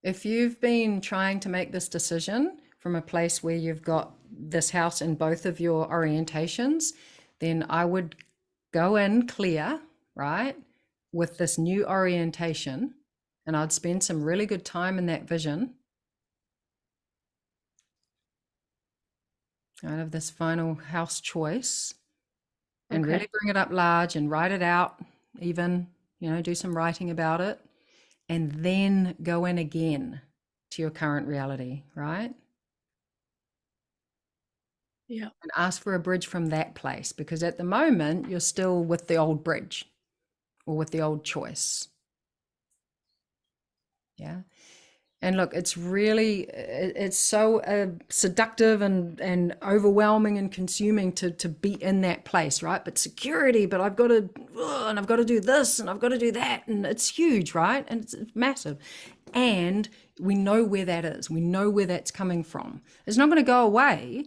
if you've been trying to make this decision from a place where you've got this house in both of your orientations, then I would go in clear, right, with this new orientation, and I'd spend some really good time in that vision out of this final house choice, and Okay. really bring it up large and write it out, even, do some writing about it, and then go in again to your current reality, right? Yeah. And ask for a bridge from that place, because at the moment you're still with the old bridge or with the old choice. Yeah. And look, it's so seductive and overwhelming and consuming to be in that place, right? But security, but I've got to do this and I've got to do that, and it's huge, right? And it's massive. And we know where that is. We know where that's coming from. It's not going to go away,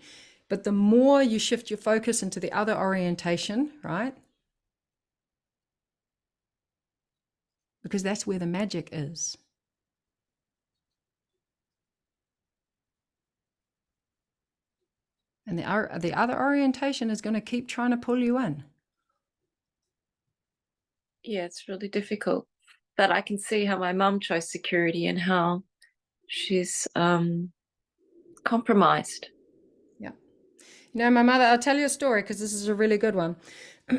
but the more you shift your focus into the other orientation, right? Because that's where the magic is. And the other orientation is going to keep trying to pull you in. Yeah, it's really difficult. But I can see how my mum chose security and how she's compromised. Yeah. My mother, I'll tell you a story because this is a really good one.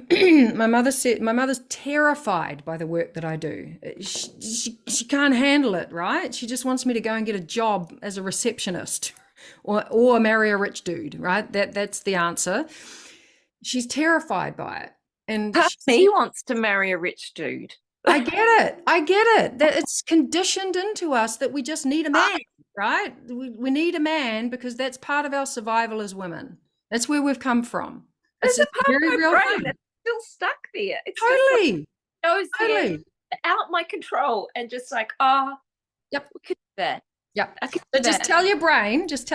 My mother's terrified by the work that I do. She can't handle it, right? She just wants me to go and get a job as a receptionist or marry a rich dude, right? That's the answer. She's terrified by it. And Part of me wants to marry a rich dude. I get it. That it's conditioned into us that we just need a man, right? We need a man because that's part of our survival as women. That's where we've come from. There's It's a part very of my real brain thing. that's still stuck there. It's Totally. just like, Totally. out my control and just like, oh, Yep. we could do that. Yep. I could So do just that. tell your brain, just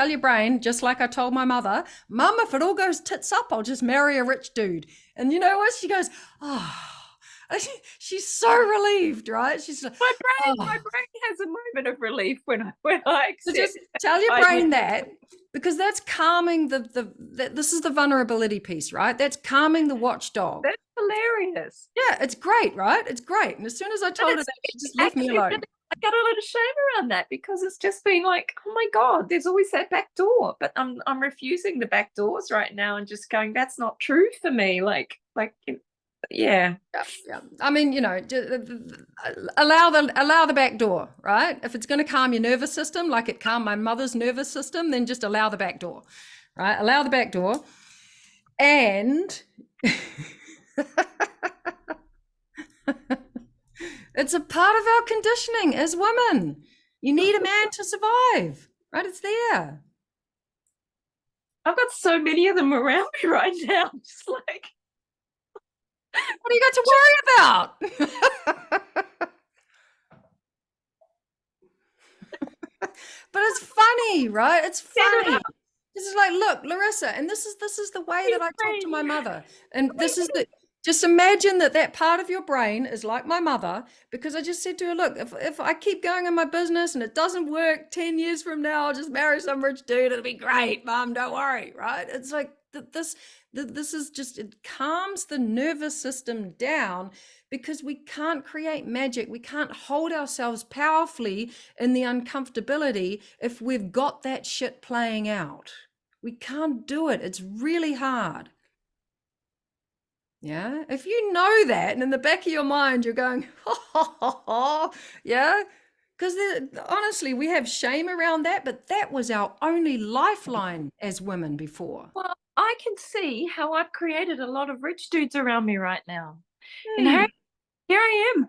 like I told my mother, Mum, if it all goes tits up, I'll just marry a rich dude. And you know what? She goes, oh, she's so relieved, right? She's like, my oh. brain has a moment of relief when I accept. So just tell your brain that, because that's calming this is the vulnerability piece, right? That's calming the watchdog. That's hilarious. Yeah, it's great, right? It's great. And as soon as I told her that, she just left me Actually, alone. really, I got a lot of shame around that because it's just been like, oh my God, there's always that back door. But I'm refusing the back doors right now and just going, that's not true for me. Like yeah. Yeah. I mean, allow the back door, right? If it's going to calm your nervous system, like it calmed my mother's nervous system, then just allow the back door, right? Allow the back door. And it's a part of our conditioning as women. You need a man to survive, right? It's there. I've got so many of them around me right now. Just like, what do you got to worry about? But it's funny, right? It's funny. This is like, look, Larissa, and this is the way that I talk to my mother. And this is just imagine that part of your brain is like my mother, because I just said to her, look, if I keep going in my business and it doesn't work 10 years from now, I'll just marry some rich dude. It'll be great, Mom, don't worry, right? It's like this is just, it calms the nervous system down because we can't create magic. We can't hold ourselves powerfully in the uncomfortability if we've got that shit playing out. We can't do it. It's really hard. Yeah. If you know that, and in the back of your mind, you're going, yeah. Because honestly, we have shame around that, but that was our only lifeline as women before. well, I can see how I've created a lot of rich dudes around me right now. And here I am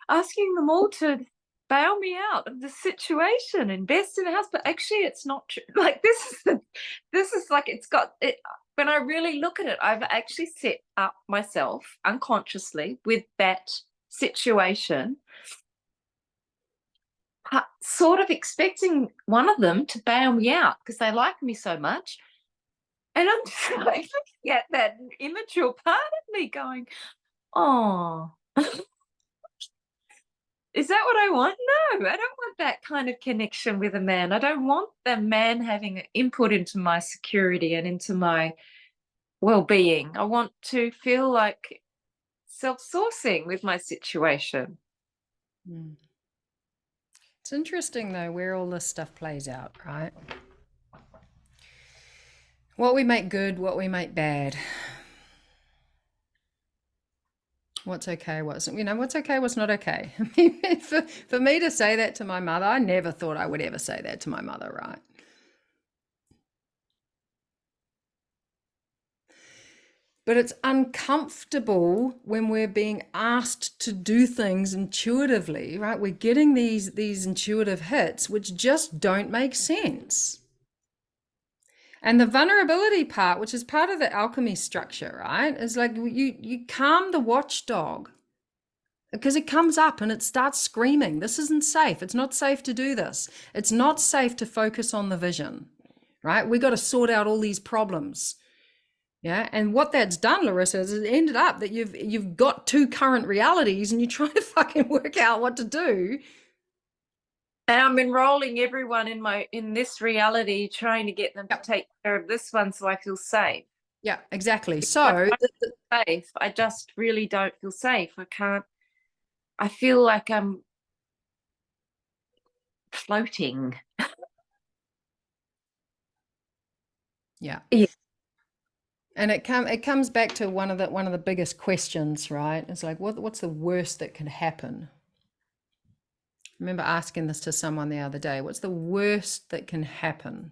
asking them all to bail me out of the situation, invest in the house, but actually it's not true. Like this is like, it's got it. When I really look at it, I've actually set up myself unconsciously with that situation, sort of expecting one of them to bail me out because they like me so much. And I'm just like looking at that immature part of me going, oh, is that what I want? No, I don't want that kind of connection with a man. I don't want the man having input into my security and into my well-being. I want to feel like self-sourcing with my situation. It's interesting, though, where all this stuff plays out, right? What we make good, what we make bad. What's okay, what's okay, what's not okay. I mean, for me to say that to my mother, I never thought I would ever say that to my mother, right? But it's uncomfortable when we're being asked to do things intuitively, right? We're getting these intuitive hits which just don't make sense. And the vulnerability part, which is part of the alchemy structure, right? Is like you calm the watchdog because it comes up and it starts screaming, this isn't safe. It's not safe to do this. It's not safe to focus on the vision, right? We got to sort out all these problems. Yeah. And what that's done, Larissa, is it ended up that you've got two current realities and you're trying to fucking work out what to do. And I'm enrolling everyone in this reality, trying to get them to take care of this one so I feel safe. Yeah, exactly. But So I don't feel safe. I just really don't feel safe. I feel like I'm floating. yeah. Yeah. And it comes back to one of the biggest questions, right? It's like, what's the worst that can happen? I remember asking this to someone the other day. What's the worst that can happen?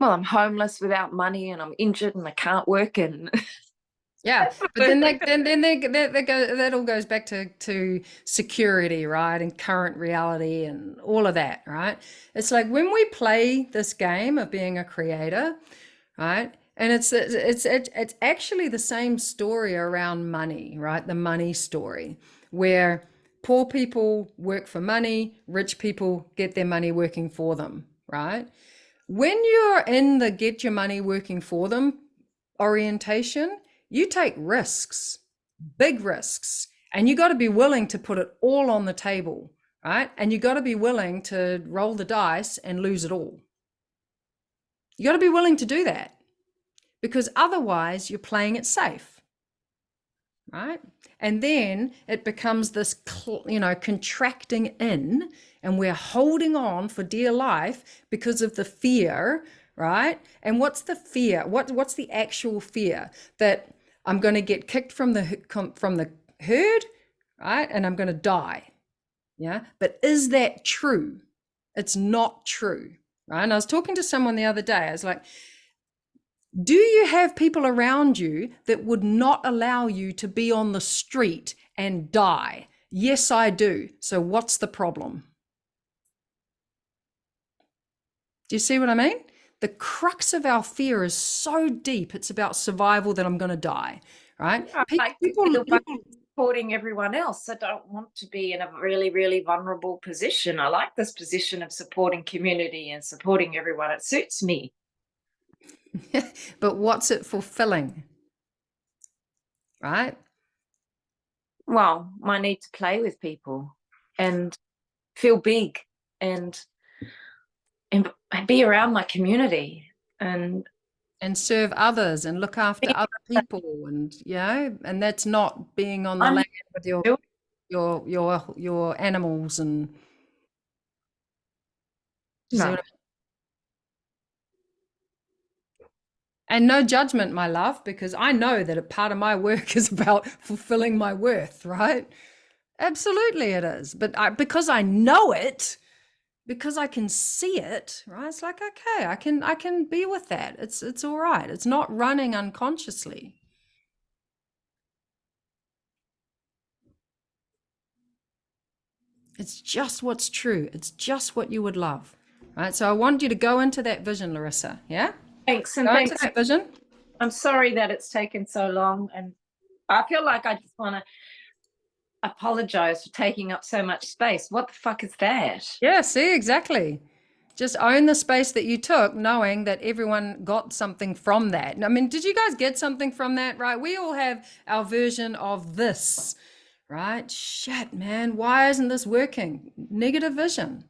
Well, I'm homeless without money, and I'm injured, and I can't work, and Yeah, but then that all goes back to security, right, and current reality and all of that, right? It's like when we play this game of being a creator, right, and it's actually the same story around money, right? The money story, where poor people work for money, rich people get their money working for them, right? When you're in the get your money working for them orientation, you take risks, big risks, and you got to be willing to put it all on the table, right? And you got to be willing to roll the dice and lose it all. You got to be willing to do that, because otherwise you're playing it safe, right? And then it becomes this, contracting in, and we're holding on for dear life because of the fear, right? And what's the fear? What's the actual fear? That I'm going to get kicked from the herd, right? And I'm going to die. Yeah. But is that true? It's not true, right? And I was talking to someone the other day. I was like, do you have people around you that would not allow you to be on the street and die? Yes, I do. So what's the problem? Do you see what I mean? The crux of our fear is so deep. It's about survival, that I'm going to die, right? I like people supporting everyone else. I don't want to be in a really, really vulnerable position. I like this position of supporting community and supporting everyone. It suits me. But what's it fulfilling? Right? Well, my need to play with people and feel big and be around my community and serve others and look after other people, and and that's not being on the land with your animals and no. And no judgment, my love, because I know that a part of my work is about fulfilling my worth, right? Absolutely it is. But because I know it, because I can see it, right? It's like, okay, I can be with that. It's all right. It's not running unconsciously. It's just what's true. It's just what you would love, right? So I want you to go into that vision, Larissa. Yeah. Thanks, and go thanks. into that vision. I'm sorry that it's taken so long, and I feel like I just want to apologize for taking up so much space. What the fuck is that? Yeah, see, exactly. Just own the space that you took, knowing that everyone got something from that. I mean, did you guys get something from that, right? We all have our version of this, right? Shit, man, why isn't this working? Negative vision,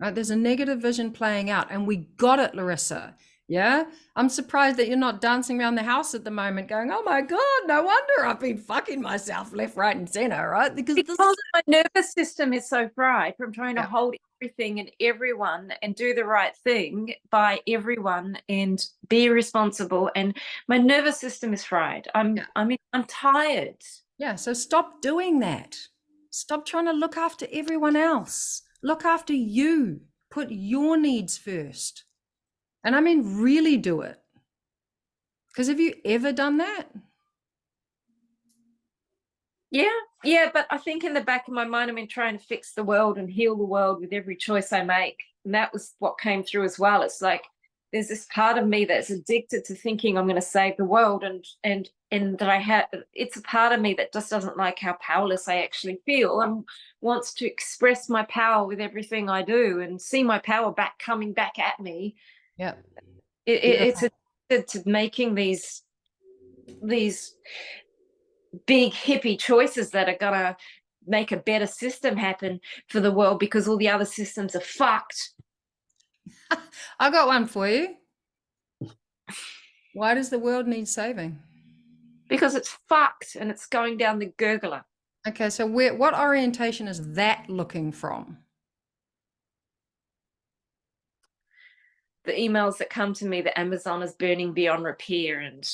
right? There's a negative vision playing out, and we got it, Larissa. Yeah, I'm surprised that you're not dancing around the house at the moment going, oh my God, no wonder I've been fucking myself left, right, and center, right? Because my nervous system is so fried from trying to hold everything and everyone and do the right thing by everyone and be responsible. And my nervous system is fried. I'm tired. Yeah, so stop doing that. Stop trying to look after everyone else. Look after you. Put your needs first. And I mean, really do it. Because have you ever done that? Yeah, but I think in the back of my mind, I'm trying to fix the world and heal the world with every choice I make. And that was what came through as well. It's like there's this part of me that's addicted to thinking I'm going to save the world, and that it's a part of me that just doesn't like how powerless I actually feel and wants to express my power with everything I do and see my power coming back at me. Yeah. It's addicted to making these big hippie choices that are gonna make a better system happen for the world because all the other systems are fucked. I got one for you. Why does the world need saving? Because it's fucked and it's going down the gurgler. Okay, so what orientation is that looking from? The emails that come to me that Amazon is burning beyond repair and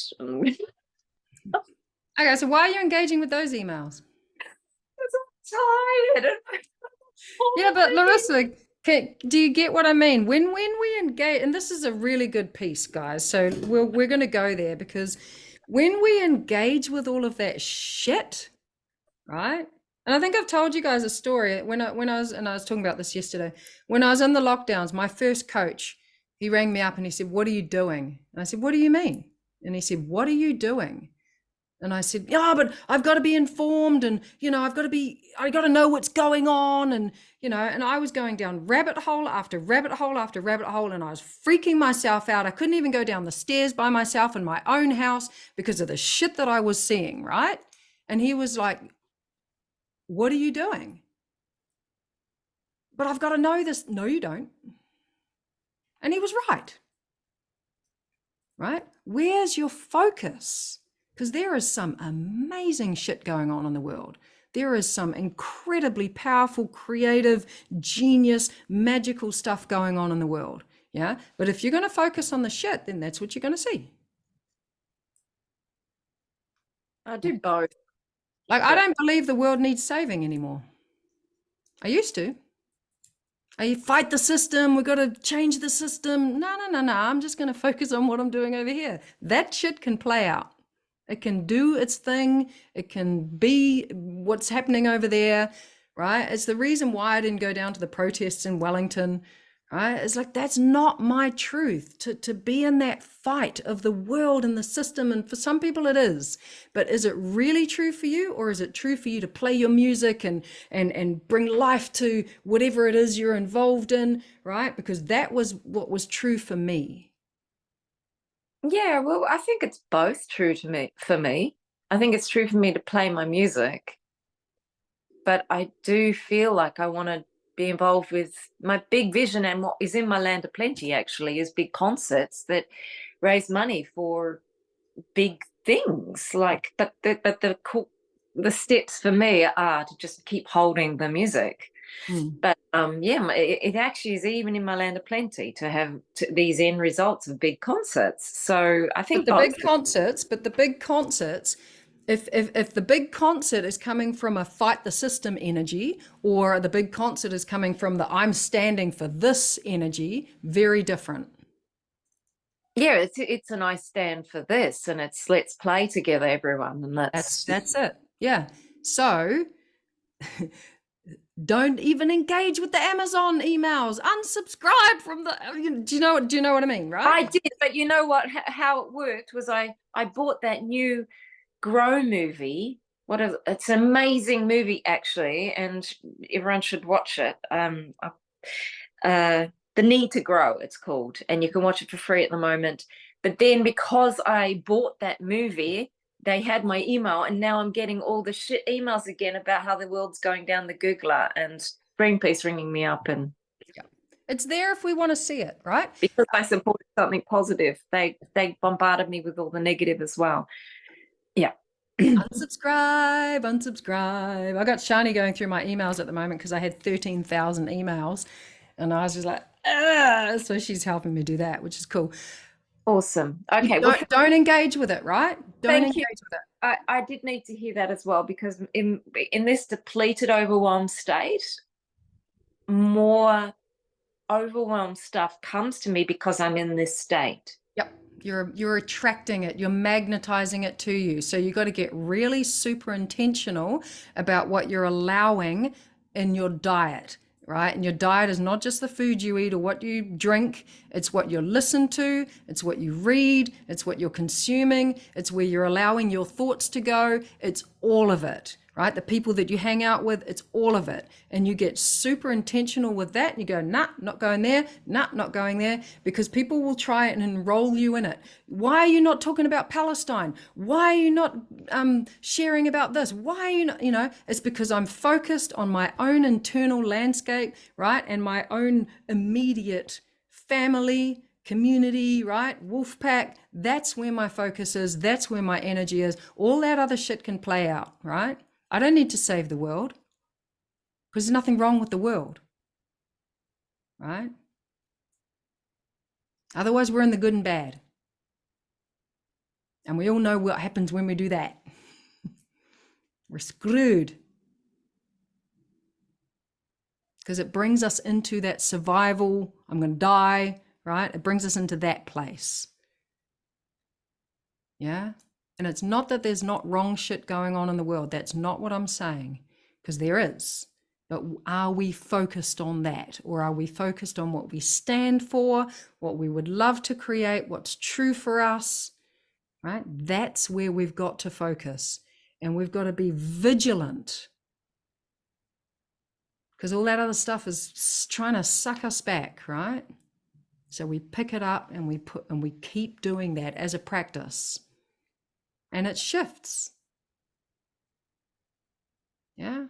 Okay, so why are you engaging with those emails? I'm tired. Yeah, but Larissa, do you get what I mean? When we engage, and this is a really good piece, guys. So we're going to go there because when we engage with all of that shit, right? And I think I've told you guys a story when I was talking about this yesterday. When I was in the lockdowns, my first coach, he rang me up and he said, "What are you doing?" And I said, "What do you mean?" And he said, "What are you doing?" And I said, "Yeah, but I've got to be informed and, I got to know what's going on." And, and I was going down rabbit hole after rabbit hole after rabbit hole. And I was freaking myself out. I couldn't even go down the stairs by myself in my own house because of the shit that I was seeing. Right. And he was like, "What are you doing?" "But I've got to know this." "No, you don't." And he was right. Right. Where's your focus? Because there is some amazing shit going on in the world. There is some incredibly powerful, creative, genius, magical stuff going on in the world. Yeah. But if you're going to focus on the shit, then that's what you're going to see. I do both. Like, I don't believe the world needs saving anymore. I used to. I fight the system. We've got to change the system. No. I'm just going to focus on what I'm doing over here. That shit can play out. It can do its thing. It can be what's happening over there, right? It's the reason why I didn't go down to the protests in Wellington, right? It's like, that's not my truth, to be in that fight of the world and the system. And for some people it is, but is it really true for you? Or is it true for you to play your music and bring life to whatever it is you're involved in, right? Because that was what was true for me. Yeah, well, I think it's both true for me. I think it's true for me to play my music, but I do feel like I want to be involved with my big vision, and what is in my land of plenty actually is big concerts that raise money for big things. Like, but the steps for me are to just keep holding the music. But yeah, it actually is even in my land of plenty to have these end results of big concerts. So I think the big concerts, if the big concert is coming from a fight the system energy, or the big concert is coming from the I'm standing for this energy, very different. Yeah, it's a nice stand for this, and it's let's play together, everyone, and that's it. Yeah. So don't even engage with the Amazon emails. Unsubscribe from the. Do you know what I mean? Right? I did, but you know what? How it worked was I bought that new Grow movie. It's an amazing movie actually, and everyone should watch it. The Need to Grow, it's called, and you can watch it for free at the moment. But then because I bought that movie, they had my email, and now I'm getting all the shit emails again about how the world's going down the googler, and Greenpeace ringing me up, and it's there if we want to see it, right? Because I supported something positive, they bombarded me with all the negative as well. Yeah. Unsubscribe. I got Shani going through my emails at the moment because I had 13,000 emails, and I was just like, ugh. So she's helping me do that, which is cool. Awesome. Okay. Don't engage with it, right? Don't engage with it. I did need to hear that as well, because in this depleted, overwhelmed state, more overwhelmed stuff comes to me because I'm in this state. Yep. You're attracting it, you're magnetizing it to you. So you got to get really super intentional about what you're allowing in your diet, right? And your diet is not just the food you eat or what you drink. It's what you listen to, it's what you read, it's what you're consuming, it's where you're allowing your thoughts to go. It's all of it, right? The people that you hang out with, it's all of it. And you get super intentional with that. And you go, nah, not going there. Nah, not going there. Because people will try and enroll you in it. Why are you not talking about Palestine? Why are you not sharing about this? Why are you not, it's because I'm focused on my own internal landscape, right? And my own immediate family, community, right? WolfPack. That's where my focus is. That's where my energy is. All that other shit can play out, right? I don't need to save the world because there's nothing wrong with the world, right? Otherwise, we're in the good and bad. And we all know what happens when we do that. We're screwed. Because it brings us into that survival, I'm going to die, right? It brings us into that place. Yeah? And it's not that there's not wrong shit going on in the world. That's not what I'm saying, because there is. But are we focused on that? Or are we focused on what we stand for, what we would love to create, what's true for us, right? That's where we've got to focus. And we've got to be vigilant, because all that other stuff is trying to suck us back, right? So we pick it up and we keep doing that as a practice. And it shifts. Yeah.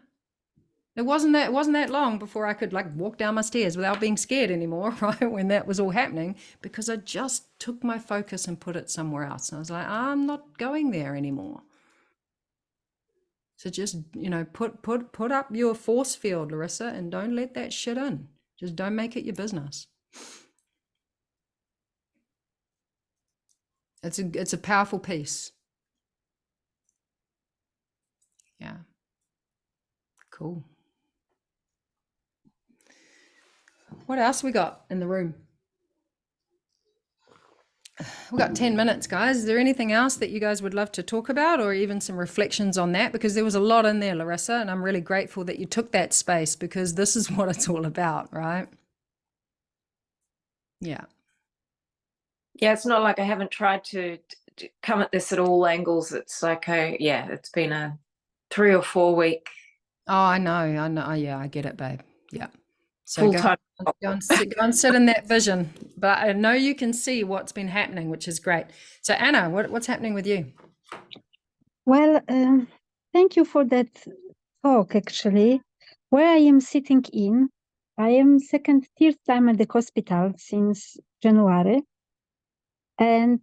It wasn't that long before I could like walk down my stairs without being scared anymore, right? When that was all happening, because I just took my focus and put it somewhere else. And I was like, I'm not going there anymore. So just, put up your force field, Larissa, and don't let that shit in. Just don't make it your business. It's a powerful piece. Yeah. Cool. What else we got in the room? We've got 10 minutes, guys. Is there anything else that you guys would love to talk about, or even some reflections on that? Because there was a lot in there, Larissa, and I'm really grateful that you took that space, because this is what it's all about, right? Yeah. Yeah, it's not like I haven't tried to come at this at all angles. It's like, it's been a 3 or 4 week. Oh, I know. Yeah, I get it, babe. Yeah. So Full-time. go and sit in that vision. But I know you can see what's been happening, which is great. So Anna, what's happening with you? Well, thank you for that talk, actually. Where I am sitting in, I am third time at the hospital since January. And,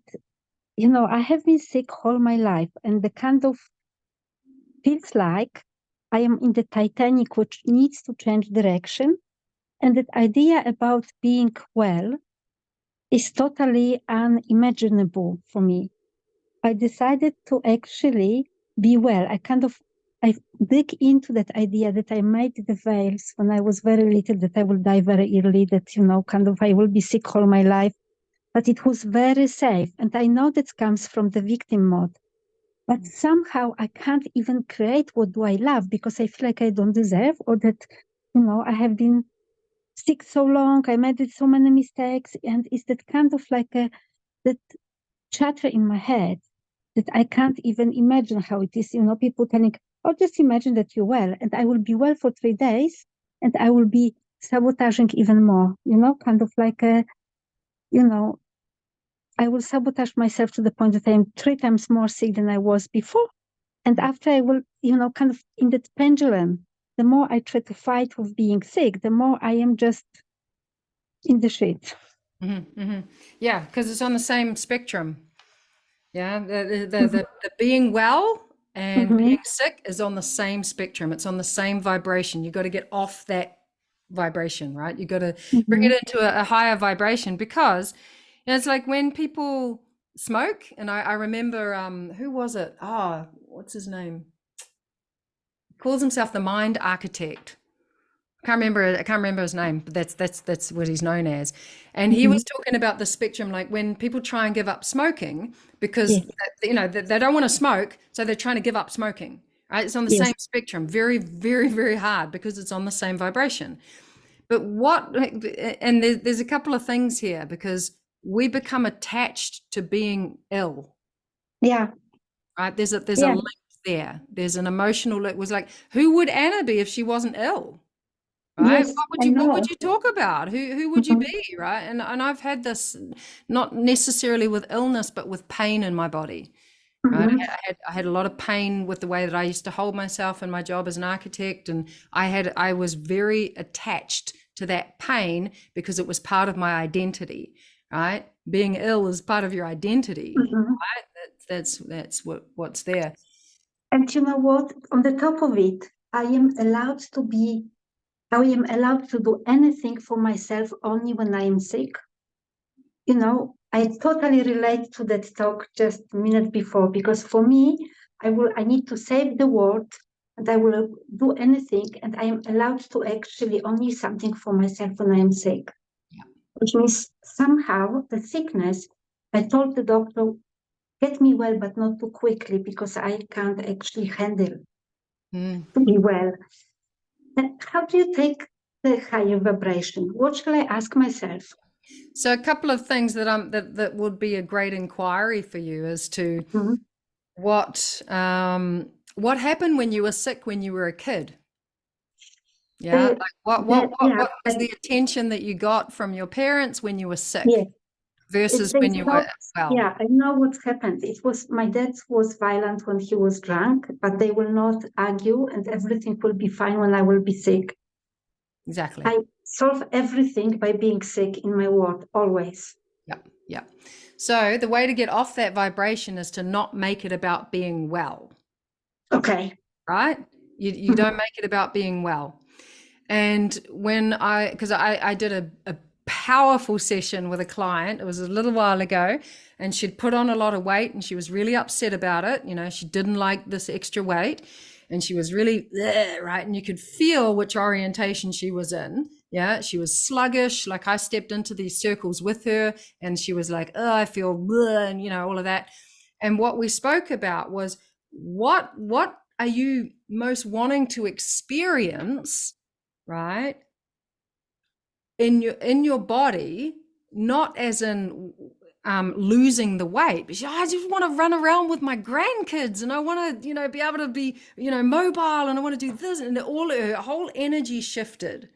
I have been sick all my life, and the kind of feels like I am in the Titanic, which needs to change direction. And that idea about being well is totally unimaginable for me. I decided to actually be well. I dig into that idea that I made the veils when I was very little, that I will die very early, that, I will be sick all my life. But it was very safe. And I know that comes from the victim mode. But somehow I can't even create what do I love, because I feel like I don't deserve, or that, I have been sick so long, I made so many mistakes. And it's that kind of like that chatter in my head that I can't even imagine how it is. People telling, oh, just imagine that you're well, and I will be well for 3 days, and I will be sabotaging even more, kind of like I will sabotage myself to the point that I am 3 times more sick than I was before. And after I will, kind of in that pendulum, the more I try to fight with being sick, the more I am just in the shit. Mm-hmm, mm-hmm. Yeah, because it's on the same spectrum. Yeah, the being well and being sick is on the same spectrum. It's on the same vibration. You got to get off that vibration, right? You got to bring it into a higher vibration, because it's like when people smoke. And I remember, who was it? Oh, what's his name? He calls himself the mind architect. I can't remember his name, but that's what he's known as. And he was talking about the spectrum, like when people try and give up smoking because they don't want to smoke, so they're trying to give up smoking. Right? It's on the same spectrum, very, very, very hard, because it's on the same vibration. But and there's a couple of things here, because we become attached to being ill. Yeah. Right? There's a link there. There's an emotional, it was like, who would Anna be if she wasn't ill? Right? Yes, What I would know. you talk about? Who would you Mhm. be, right? And I've had this not necessarily with illness, but with pain in my body. Right? Mhm. I had a lot of pain with the way that I used to hold myself in my job as an architect, and I was very attached to that pain because it was part of my identity. Right? Being ill is part of your identity. Mhm. Right? That's what's there. And you know what? On the top of it, I am allowed to do anything for myself only when I am sick. You know, I totally relate to that talk just a minute before, because for me, I need to save the world and I will do anything, and I am allowed to actually only something for myself when I am sick. Yeah. Which means somehow the sickness, I told the doctor, get me well, but not too quickly, because I can't actually handle to be well. And how do you take the higher vibration? What shall I ask myself? So a couple of things that would be a great inquiry for you as to Mhm. what happened when you were sick when you were a kid. Yeah, like what was the attention that you got from your parents when you were sick Yeah, versus when you were well? Yeah, I know what's happened. It was my dad was violent when he was drunk, but they will not argue, and everything will be fine when I will be sick. Exactly. I solve everything by being sick in my ward, always. Yeah. So the way to get off that vibration is to not make it about being well. Okay. Right? You don't make it about being well. And because I did a powerful session with a client, it was a little while ago, and she'd put on a lot of weight and she was really upset about it. You know, she didn't like this extra weight and she was really, right? And you could feel which orientation she was in. Yeah, she was sluggish. Like I stepped into these circles with her and she was like, oh, I feel, and you know, all of that. And what we spoke about was what are you most wanting to experience, right, in your body, not as in losing the weight, but I just want to run around with my grandkids and I want to, you know, be able to be, you know, mobile, and I want to do this, and all her whole energy shifted.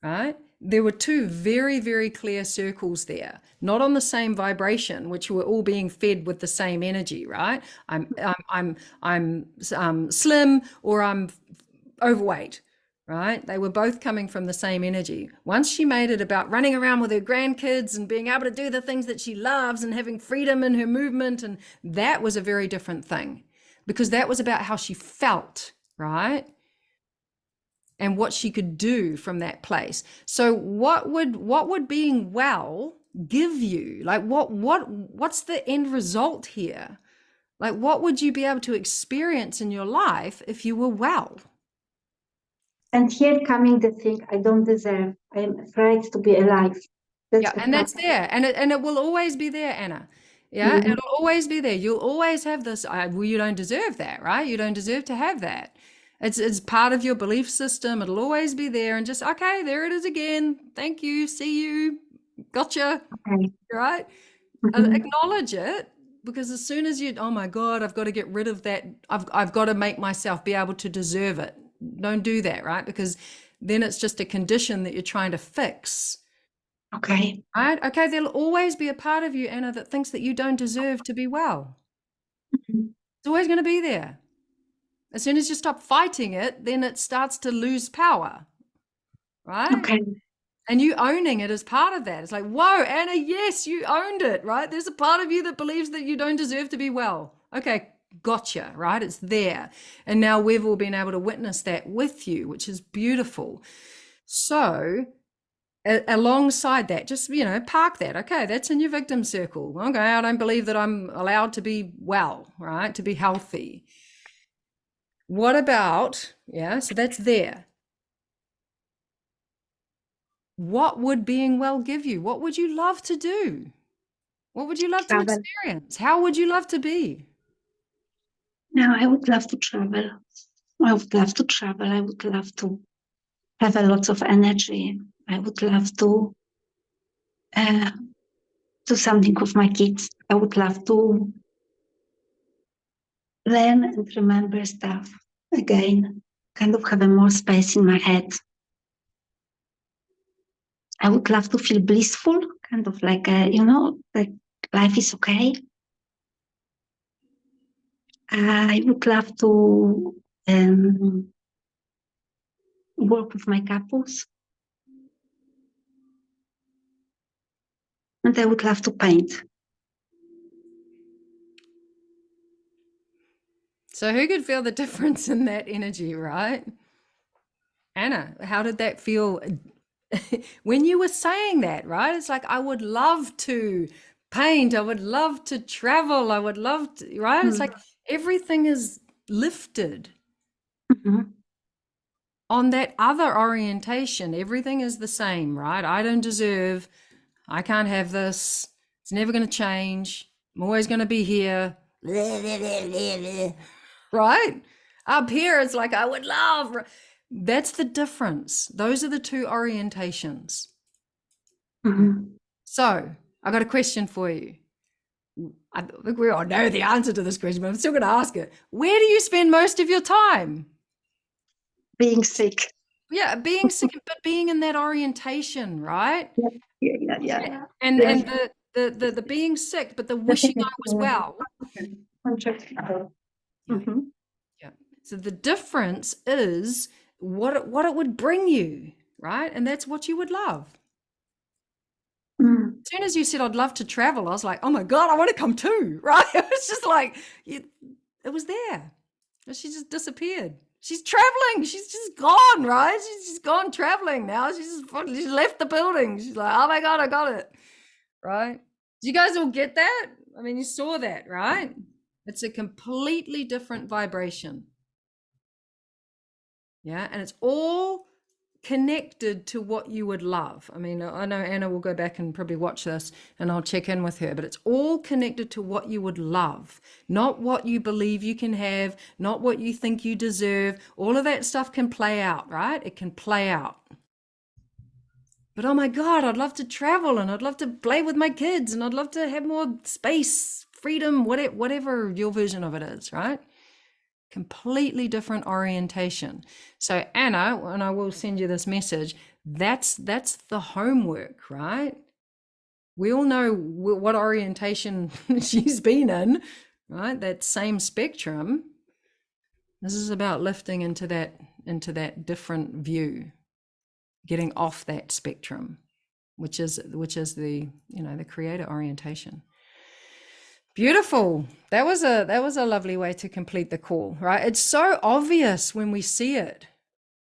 Right? There were two very, very clear circles there, not on the same vibration, which were all being fed with the same energy. Right? I'm slim, or I'm overweight. Right? They were both coming from the same energy. Once she made it about running around with her grandkids and being able to do the things that she loves and having freedom in her movement, and that was a very different thing, because that was about how she felt, right? And what she could do from that place. So what would being well give you? Like what's the end result here? Like what would you be able to experience in your life if you were well? And here coming the thing I don't deserve. I am afraid to be alive. Yeah, and that's there, and it will always be there, Anna. Yeah, Mhm. it'll always be there. You'll always have this. Well, you don't deserve that, right? You don't deserve to have that. It's part of your belief system. It'll always be there, and just okay, there it is again. Thank you. See you. Gotcha. Okay. Right? Mhm. Acknowledge it, because as soon as you, oh my God, I've got to get rid of that. I've got to make myself be able to deserve it. Don't do that, right? Because then it's just a condition that you're trying to fix. Okay. Right? Okay, there'll always be a part of you, Anna, that thinks that you don't deserve to be well. Mhm. It's always going to be there. As soon as you stop fighting it, then it starts to lose power. Right? Okay. And you owning it is part of that. It's like, whoa, Anna, yes, you owned it, right? There's a part of you that believes that you don't deserve to be well. Okay, gotcha, right? It's there. And now we've all been able to witness that with you, which is beautiful. So alongside that, just, you know, park that. Okay, that's in your victim circle. Okay, I don't believe that I'm allowed to be well, right? To be healthy. What about, yeah, so that's there. What would being well give you? What would you love to do? What would you love to Travel. experience? How would you love to be? No, I would love to travel. I would love to travel. I would love to have a lot of energy. I would love to do something with my kids. I would love to learn and remember stuff again, kind of have a more space in my head. I would love to feel blissful, kind of like, like life is okay. I would love to work with my couples. And I would love to paint. So who could feel the difference in that energy, right? Anna, how did that feel when you were saying that, right? It's like, I would love to paint. I would love to travel. I would love to, right? It's like everything is lifted. Mhm. On that other orientation, everything is the same, right? I don't deserve, I can't have this. It's never going to change. I'm always going to be here. Right? Up here, it's like, I would love. That's the difference. Those are the two orientations. Mhm. So I got a question for you. I think we all know the answer to this question, but I'm still going to ask it. Where do you spend most of your time? Being sick. Yeah, being sick, but being in that orientation, right? Yeah. And Yeah. and the being sick, but the wishing I was well. Mhm. Yeah. So the difference is what it would bring you, right? And that's what you would love. Mm. As soon as you said I'd love to travel, I was like, oh my God, I want to come too, right? It was just like, it was there. She just disappeared. She's traveling. She's just gone, right? She's just gone traveling now. She's left the building. She's like, oh my God, I got it, right? Do you guys all get that? I mean, you saw that, right? It's a completely different vibration. Yeah, and it's all connected to what you would love. I mean, I know Anna will go back and probably watch this and I'll check in with her, but it's all connected to what you would love, not what you believe you can have, not what you think you deserve. All of that stuff can play out, right? It can play out. But oh my God, I'd love to travel and I'd love to play with my kids and I'd love to have more space, freedom, whatever your version of it is, right? Completely different orientation. So Anna, and I will send you this message, that's the homework, right? We all know what orientation she's been in, right? That same spectrum. This is about lifting into that different view, getting off that spectrum, which is the, the creator orientation. Beautiful. That was a lovely way to complete the call, right? It's so obvious when we see it,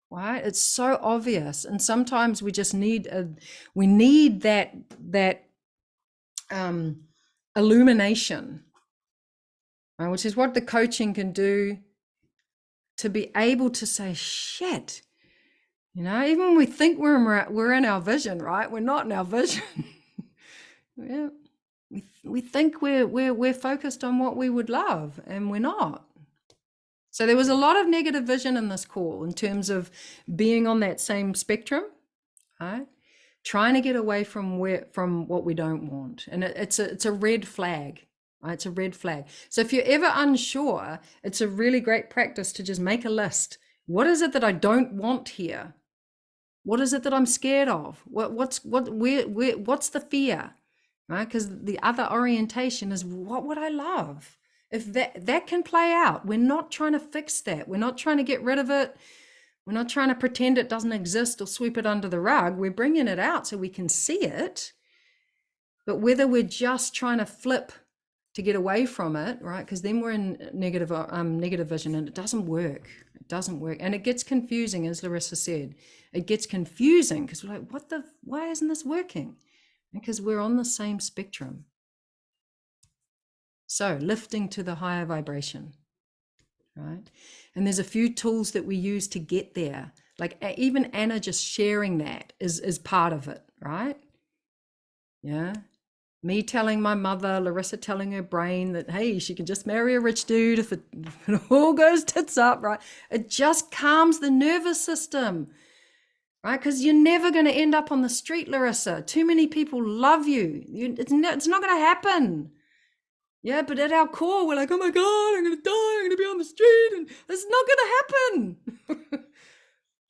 right? It's so obvious, and sometimes we just need that illumination, right? Which is what the coaching can do, to be able to say, shit, even when we think we're in our vision, right? We're not in our vision. Yeah. We think we're focused on what we would love, and we're not. So there was a lot of negative vision in this call in terms of being on that same spectrum, right? Trying to get away from what we don't want, and it's a red flag, right? It's a red flag. So if you're ever unsure, it's a really great practice to just make a list. What is it that I don't want here? What is it that I'm scared of? What's the fear? Right? Because the other orientation is, what would I love? If that can play out, we're not trying to fix that. We're not trying to get rid of it. We're not trying to pretend it doesn't exist or sweep it under the rug. We're bringing it out so we can see it. But whether we're just trying to flip to get away from it, right? Because then we're in negative vision, and it doesn't work. It doesn't work, and it gets confusing, as Larissa said. It gets confusing because we're like, why isn't this working? Because we're on the same spectrum. So lifting to the higher vibration, right? And there's a few tools that we use to get there. Like even Anna just sharing that is part of it, right? Yeah. Me telling my mother, Larissa telling her brain that, hey, she can just marry a rich dude if it all goes tits up, right? It just calms the nervous system, right? Because you're never going to end up on the street, Larissa. Too many people love you. It's not going to happen. Yeah, but at our core, we're like, oh my God, I'm going to die. I'm going to be on the street. And it's not going to happen.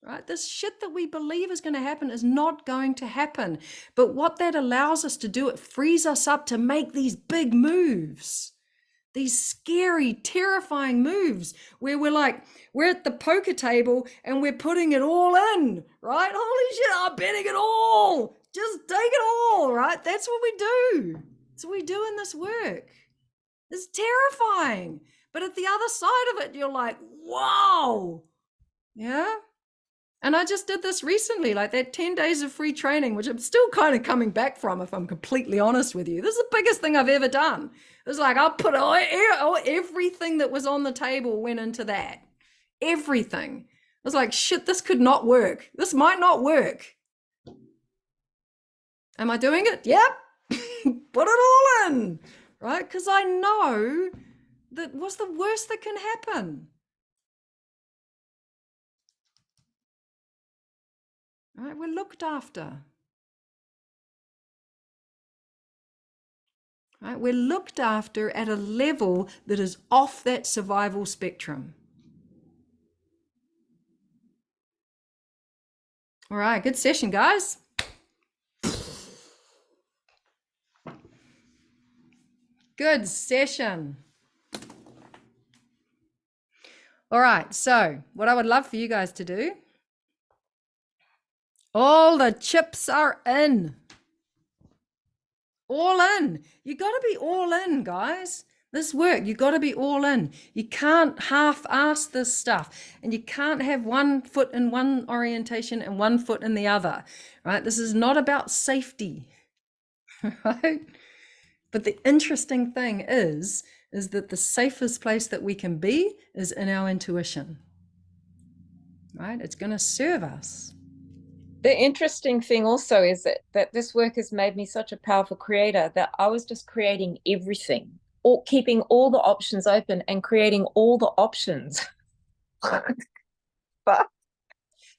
Right? This shit that we believe is going to happen is not going to happen. But what that allows us to do, it frees us up to make these big moves. These scary, terrifying moves where we're like, we're at the poker table and we're putting it all in, right? Holy shit, I'm betting it all. Just take it all, right? That's what we do. That's what we do in this work. It's terrifying. But at the other side of it, you're like, wow. Yeah. And I just did this recently, like that 10 days of free training, which I'm still kind of coming back from, if I'm completely honest with you. This is the biggest thing I've ever done. It was like, I'll put everything that was on the table went into that. Everything. I was like, shit, this could not work. This might not work. Am I doing it? Yep. Put it all in, right? Because I know that what's the worst that can happen? Right, we're looked after. Right, we're looked after at a level that is off that survival spectrum. All right, good session, guys. Good session. All right, so what I would love for you guys to do, all the chips are in. All in. You got to be all in, guys. This work, you got to be all in. You can't half-ass this stuff, and you can't have one foot in one orientation and one foot in the other, right? This is not about safety, right? But the interesting thing is that the safest place that we can be is in our intuition, right? It's going to serve us. The interesting thing also is that this work has made me such a powerful creator that I was just creating everything, or keeping all the options open and creating all the options. But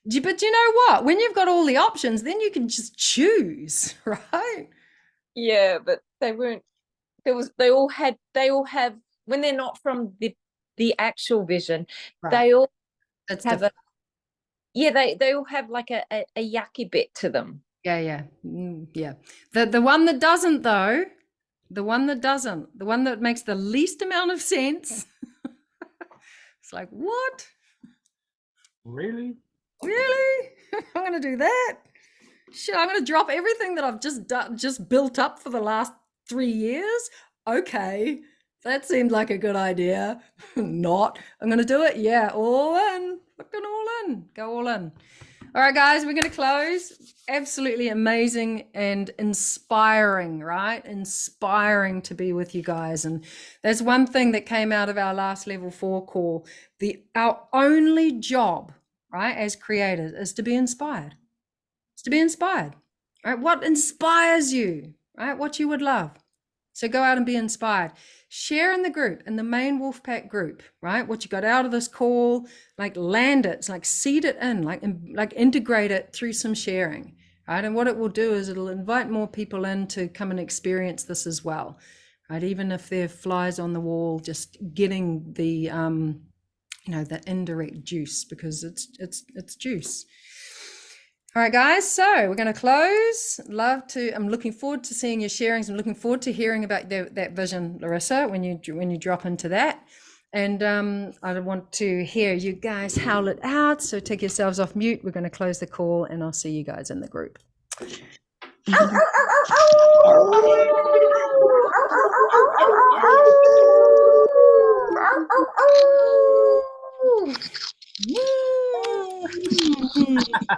you know what? When you've got all the options, then you can just choose, right? yeah, but they weren't. They all have, when they're not from the actual vision, Right. they all That's have different. they all have like a yucky bit to them. Yeah. Yeah. The one that doesn't, though, the one that makes the least amount of sense. It's like, what? Really? Really? I'm going to do that? Shit, I'm going to drop everything that I've just built up for the last 3 years? Okay. That seemed like a good idea. Not. I'm going to do it. Yeah, all in. Fucking all in. Go all in. All right, guys, we're going to close. Absolutely amazing and inspiring, right? Inspiring to be with you guys. And there's one thing that came out of our last level 4 call. Our only job, right, as creators is to be inspired. It's to be inspired, right? What inspires you, right? What you would love. So go out and be inspired. Share in the group, in the main WolfPack group, right? What you got out of this call, like land it, like seed it in, like integrate it through some sharing, right? And what it will do is it'll invite more people in to come and experience this as well, right? Even if they're flies on the wall, just getting the, the indirect juice, because it's juice. All right, guys, so we're going to close. I'm looking forward to seeing your sharings. I'm looking forward to hearing about that vision, Larissa, when you drop into that. And I want to hear you guys howl it out. So take yourselves off mute. We're going to close the call, and I'll see you guys in the group.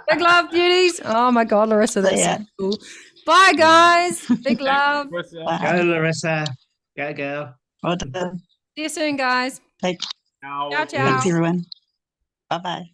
Big love, beauties. Oh my God, Larissa, that's so cool. Bye, guys. Big love. Go, Larissa. Go, girl. Well done. See you soon, guys. Ciao. Ciao. Thanks, everyone. Bye-bye.